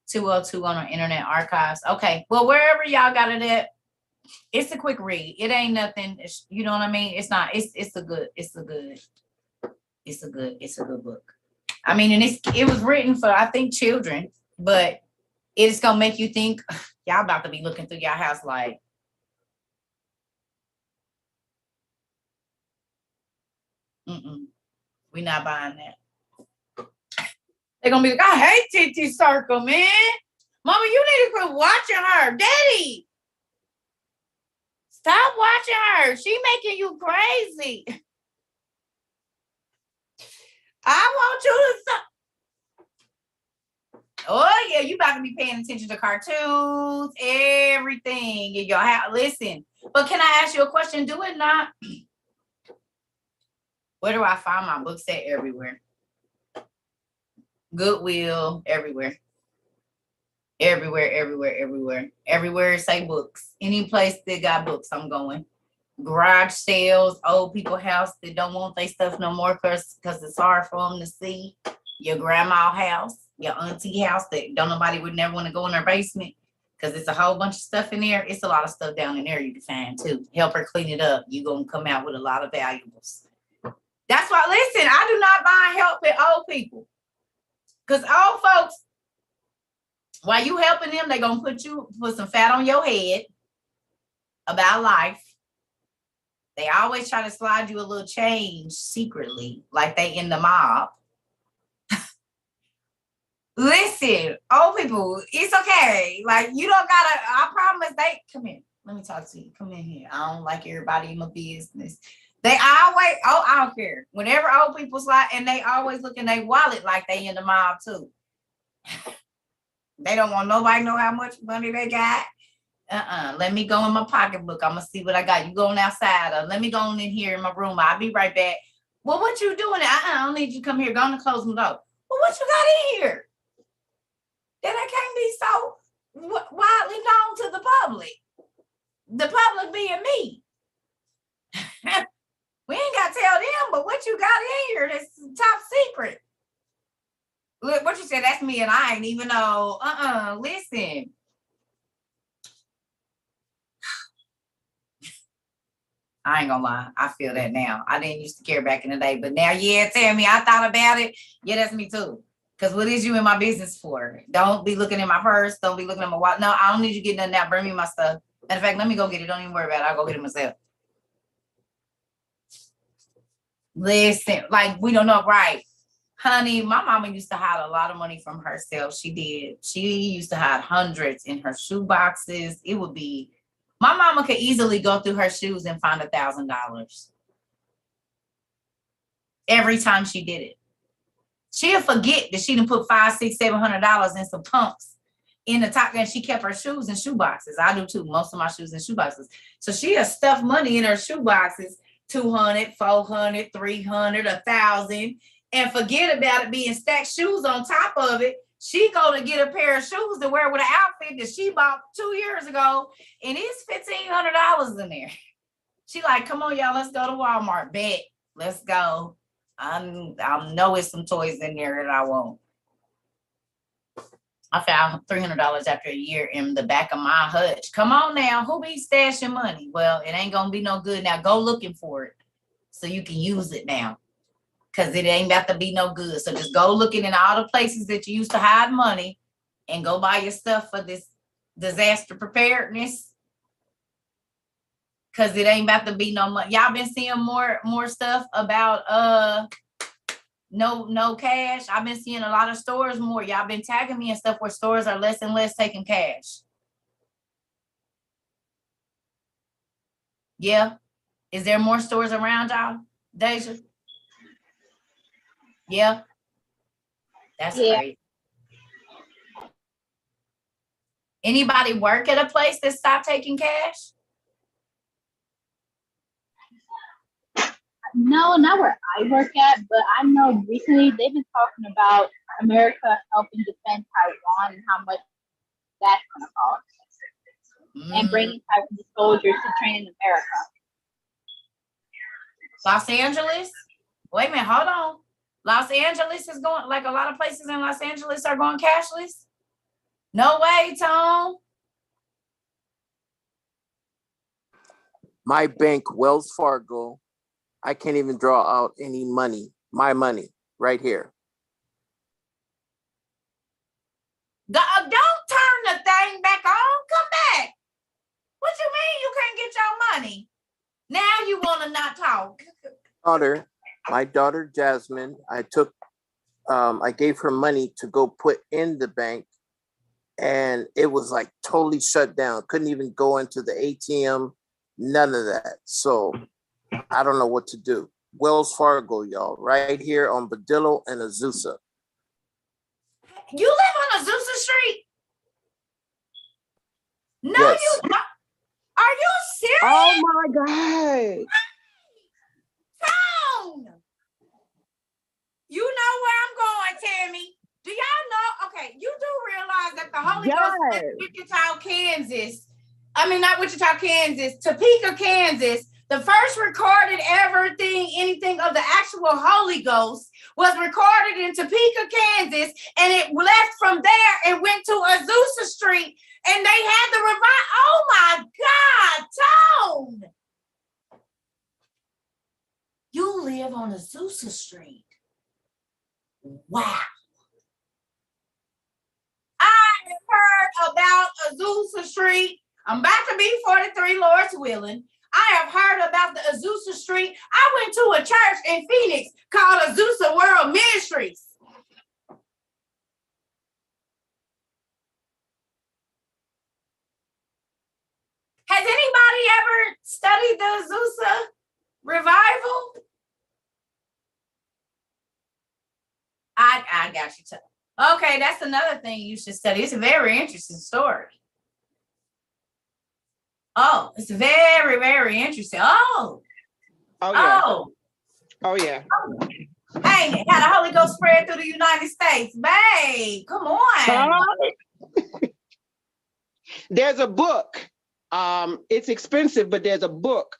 202 on our Internet Archives. Okay, well, wherever y'all got it at, it's a quick read. It ain't nothing. You know what I mean? It's not. It's a good book. I mean, and it was written for, I think, children, but it's gonna make you think. Y'all about to be looking through your house like, we not buying that. They're gonna be like, I hate TT Circle, man. Mama, you need to quit watching her. Daddy, stop watching her. She making you crazy. I want you to stop. Oh, yeah, you about to be paying attention to cartoons, everything in your house. Listen, but can I ask you a question? Do it not? Where do I find my books at? Everywhere. Goodwill, everywhere. Everywhere say books. Any place that got books, I'm going. Garage sales, old people house that don't want their stuff no more because it's hard for them to see. Your grandma's house, your auntie house that don't nobody would never want to go in their basement because it's a whole bunch of stuff in there. It's a lot of stuff down in there you can find too. Help her clean it up. You're going to come out with a lot of valuables. That's why, listen, I do not buy help with old people because old folks, While you helping them, they gonna put some fat on your head about life. They always try to slide you a little change secretly, like they in the mob. Listen, old people, it's okay. Like, you don't gotta, I promise they, come here. Let me talk to you. Come in here. I don't like everybody in my business. They always, I don't care. Whenever old people slide, and they always look in their wallet like they in the mob too. They don't want nobody to know how much money they got. Let me go in my pocketbook. I'm gonna see what I got. You going outside, or let me go in here in my room. I'll be right back. Well, what you doing? I don't need you to come here. Go on and close my door. Well, what you got in here that I can't be so widely known to the public? The public being me. We ain't got to tell them, but what you got in here that's top secret. Look, what you said, that's me, and I ain't even know. Listen. I ain't gonna lie. I feel that now. I didn't used to care back in the day, but now, yeah, tell me, I thought about it. Yeah, that's me too. Because what is you in my business for? Don't be looking in my purse. Don't be looking at my wallet. No, I don't need you getting nothing out. Bring me my stuff. Matter of fact, let me go get it. Don't even worry about it. I'll go get it myself. Listen, like, we don't know, right? Honey, my mama used to hide a lot of money from herself. She did. She used to hide hundreds in her shoe boxes. It would be, my mama could easily go through her shoes and find $1,000 every time she did it. She'll forget that she done put $500, $600, $700 in some pumps in the top, and she kept her shoes in shoe boxes. I do too. Most of my shoes in shoe boxes. So she'll stuff money in her shoe boxes, $200, $400, $300, $1,000, and forget about it being stacked shoes on top of it. She go to get a pair of shoes to wear with an outfit that she bought 2 years ago, and it's $1,500 in there. She like, come on, y'all, let's go to Walmart. Bet, let's go. I know it's some toys in there that I want. I found $300 after a year in the back of my hutch. Come on now, who be stashing money? Well, it ain't gonna be no good. Now go looking for it so you can use it now, because it ain't about to be no good. So just go looking in all the places that you used to hide money and go buy your stuff for this disaster preparedness, because it ain't about to be no money. Y'all been seeing more stuff about no cash. I've been seeing a lot of stores more. Y'all been tagging me and stuff where stores are less and less taking cash. Yeah. Is there more stores around y'all, Deja? Yeah. That's great. Anybody work at a place that stopped taking cash?
No, not where I work at, but I know recently they've been talking about America helping defend Taiwan and how much that's going to cost. And bringing Taiwan soldiers to train in America.
Los Angeles? Wait a minute, hold on. Los Angeles is going, like a lot of places in Los Angeles are going cashless? No way, Tom.
My bank, Wells Fargo, I can't even draw out any money, my money, right here.
Don't turn the thing back on. Come back. What you mean you can't get your money? Now you want to not talk.
My daughter Jasmine, I gave her money to go put in the bank, and it was like totally shut down. Couldn't even go into the ATM, none of that. So I don't know what to do. Wells Fargo, y'all, right here on Badillo and Azusa.
You live on Azusa Street? No,
yes.
you not. Are you serious?
Oh my God.
Tone. You know where I'm going, Tammy. Do y'all know? Okay, you do realize that the Holy Ghost went to Wichita, Kansas. I mean, not Wichita, Kansas, Topeka, Kansas. The first recorded anything of the actual Holy Ghost was recorded in Topeka, Kansas, and it left from there and went to Azusa Street, and they had the revival. Oh my God, Tone! You live on Azusa Street. Wow. I have about Azusa Street. I'm about to be 43, Lord's willing. I have heard about the Azusa Street. I went to a church in Phoenix called Azusa World Ministries. Has anybody ever studied the Azusa revival? I got you. Okay, that's another thing you should study. It's a very interesting story. Oh, it's very, very interesting. Oh.
Yeah.
Oh.
Oh yeah.
Hey, how the Holy Ghost spread through the United States. Babe, come on.
There's a book. It's expensive, but there's a book.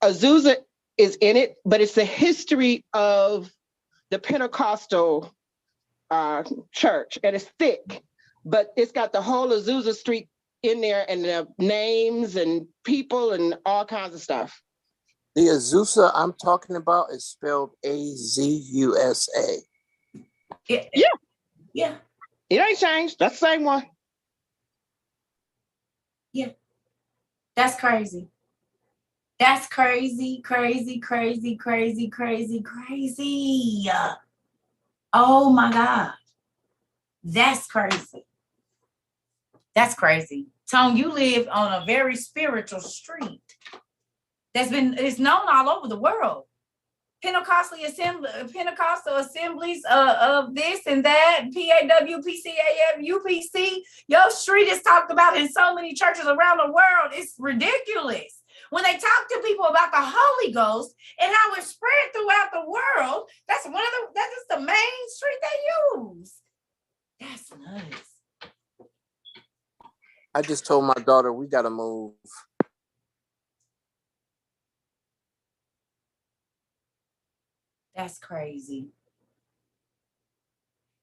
Azusa is in it, but it's the history of the Pentecostal church, and it's thick, but it's got the whole Azusa Street in there and the names and people and all kinds of stuff.
The Azusa I'm talking about is spelled Azusa.
Yeah.
It ain't changed. That's the same one.
Yeah. That's crazy. That's crazy, crazy, crazy, crazy, crazy, crazy. Oh my God. That's crazy. That's crazy. Tone, you live on a very spiritual street it's known all over the world. Pentecostal assemblies of this and that, PAW, PCAF, UPC. Your street is talked about in so many churches around the world. It's ridiculous. When they talk to people about the Holy Ghost and how it's spread throughout the world, that's the main street they use. That's nuts.
I just told my daughter we gotta move.
That's crazy.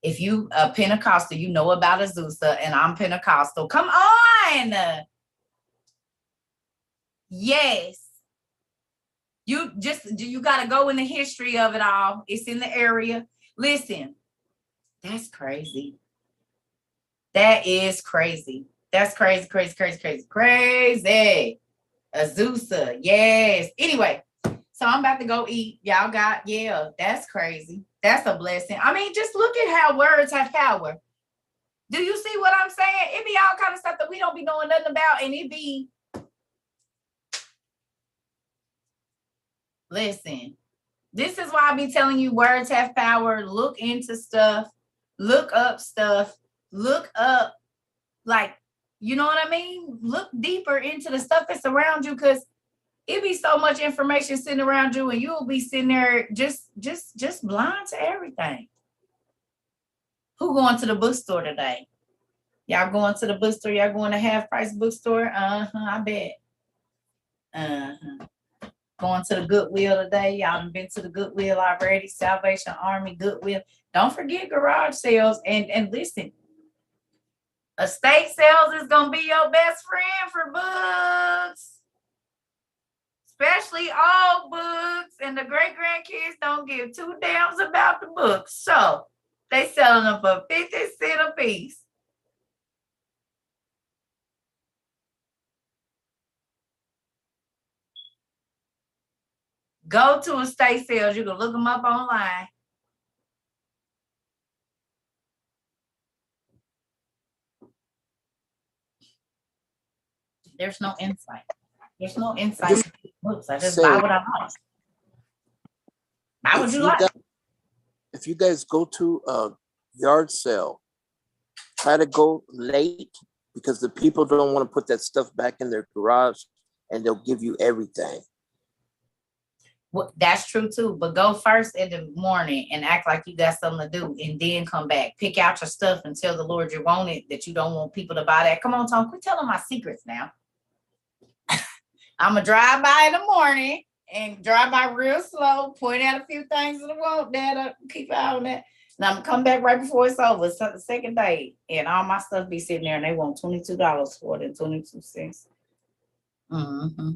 If you a Pentecostal, you know about Azusa, and I'm Pentecostal. Come on. Yes. You got to go in the history of it all. It's in the area. Listen, that's crazy. That is crazy. That's crazy, crazy, crazy, crazy, crazy. Azusa, yes. Anyway, so I'm about to go eat. Y'all got, yeah, that's crazy. That's a blessing. I mean, just look at how words have power. Do you see what I'm saying? It be all kind of stuff that we don't be knowing nothing about, and it be, listen, this is why I be telling you words have power. Look into stuff, look up stuff, look up, like, you know what I mean? Look deeper into the stuff that's around you, because it be so much information sitting around you, and you'll be sitting there just blind to everything. Who going to the bookstore today? Y'all going to the bookstore? Y'all going to Half Price bookstore? I bet. Going to the Goodwill today. Y'all done been to the Goodwill already. Salvation Army, Goodwill. Don't forget garage sales. And listen, estate sales is going to be your best friend for books. Especially old books. And the great-grandkids don't give two damns about the books. So they selling them for 50 cents a piece. Go to estate sales. You can look them up online. There's no insight. There's no insight in books. I just buy what I like. How would you like?
If you guys go to a yard sale, try to go late, because the people don't want to put that stuff back in their garage, and they'll give you everything.
Well, that's true too, but go first in the morning and act like you got something to do, and then come back. Pick out your stuff and tell the Lord you want it, that you don't want people to buy that. Come on, Tom, quit telling my secrets now. I'm going to drive by in the morning and drive by real slow, point out a few things that I want, Dad, keep out on that. And I'm going to come back right before it's over. It's the second day, and all my stuff be sitting there, and they want $22 for it and 22 cents. Mm-hmm.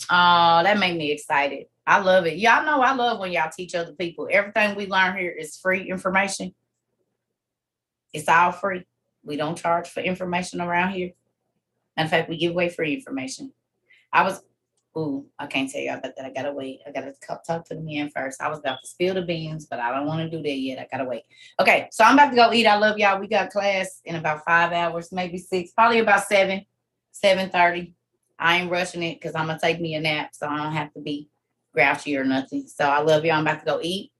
Oh, that made me excited. I love it. Y'all know I love when y'all teach other people. Everything we learn here is free information. It's all free. We don't charge for information around here. In fact, we give away free information. I can't tell y'all about that. I gotta wait. I gotta talk to the men first. I was about to spill the beans, but I don't want to do that yet. I gotta wait. Okay, so I'm about to go eat. I love y'all. We got class in about 5 hours, maybe 6, probably about 7:30. I ain't rushing it because I'm gonna take me a nap, so I don't have to be grouchy or nothing. So I love y'all. I'm about to go eat.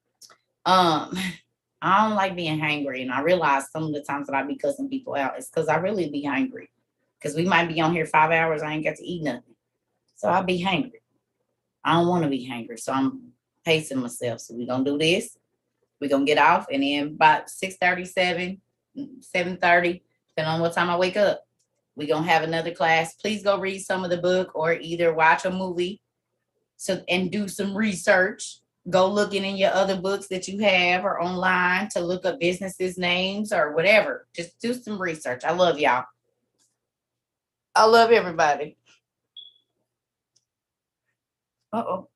I don't like being hangry, and I realize some of the times that I be cussing people out, it's because I really be hungry. Because we might be on here 5 hours, I ain't got to eat nothing. So I'll be hangry. I don't want to be hangry, so I'm pacing myself. So we're gonna do this. We're gonna get off, and then about 6:37, 7:30, depending on what time I wake up, we're gonna have another class. Please go read some of the book or either watch a movie and do some research. Go looking in your other books that you have or online to look up businesses' names or whatever. Just do some research. I love y'all. I love everybody. Uh-oh.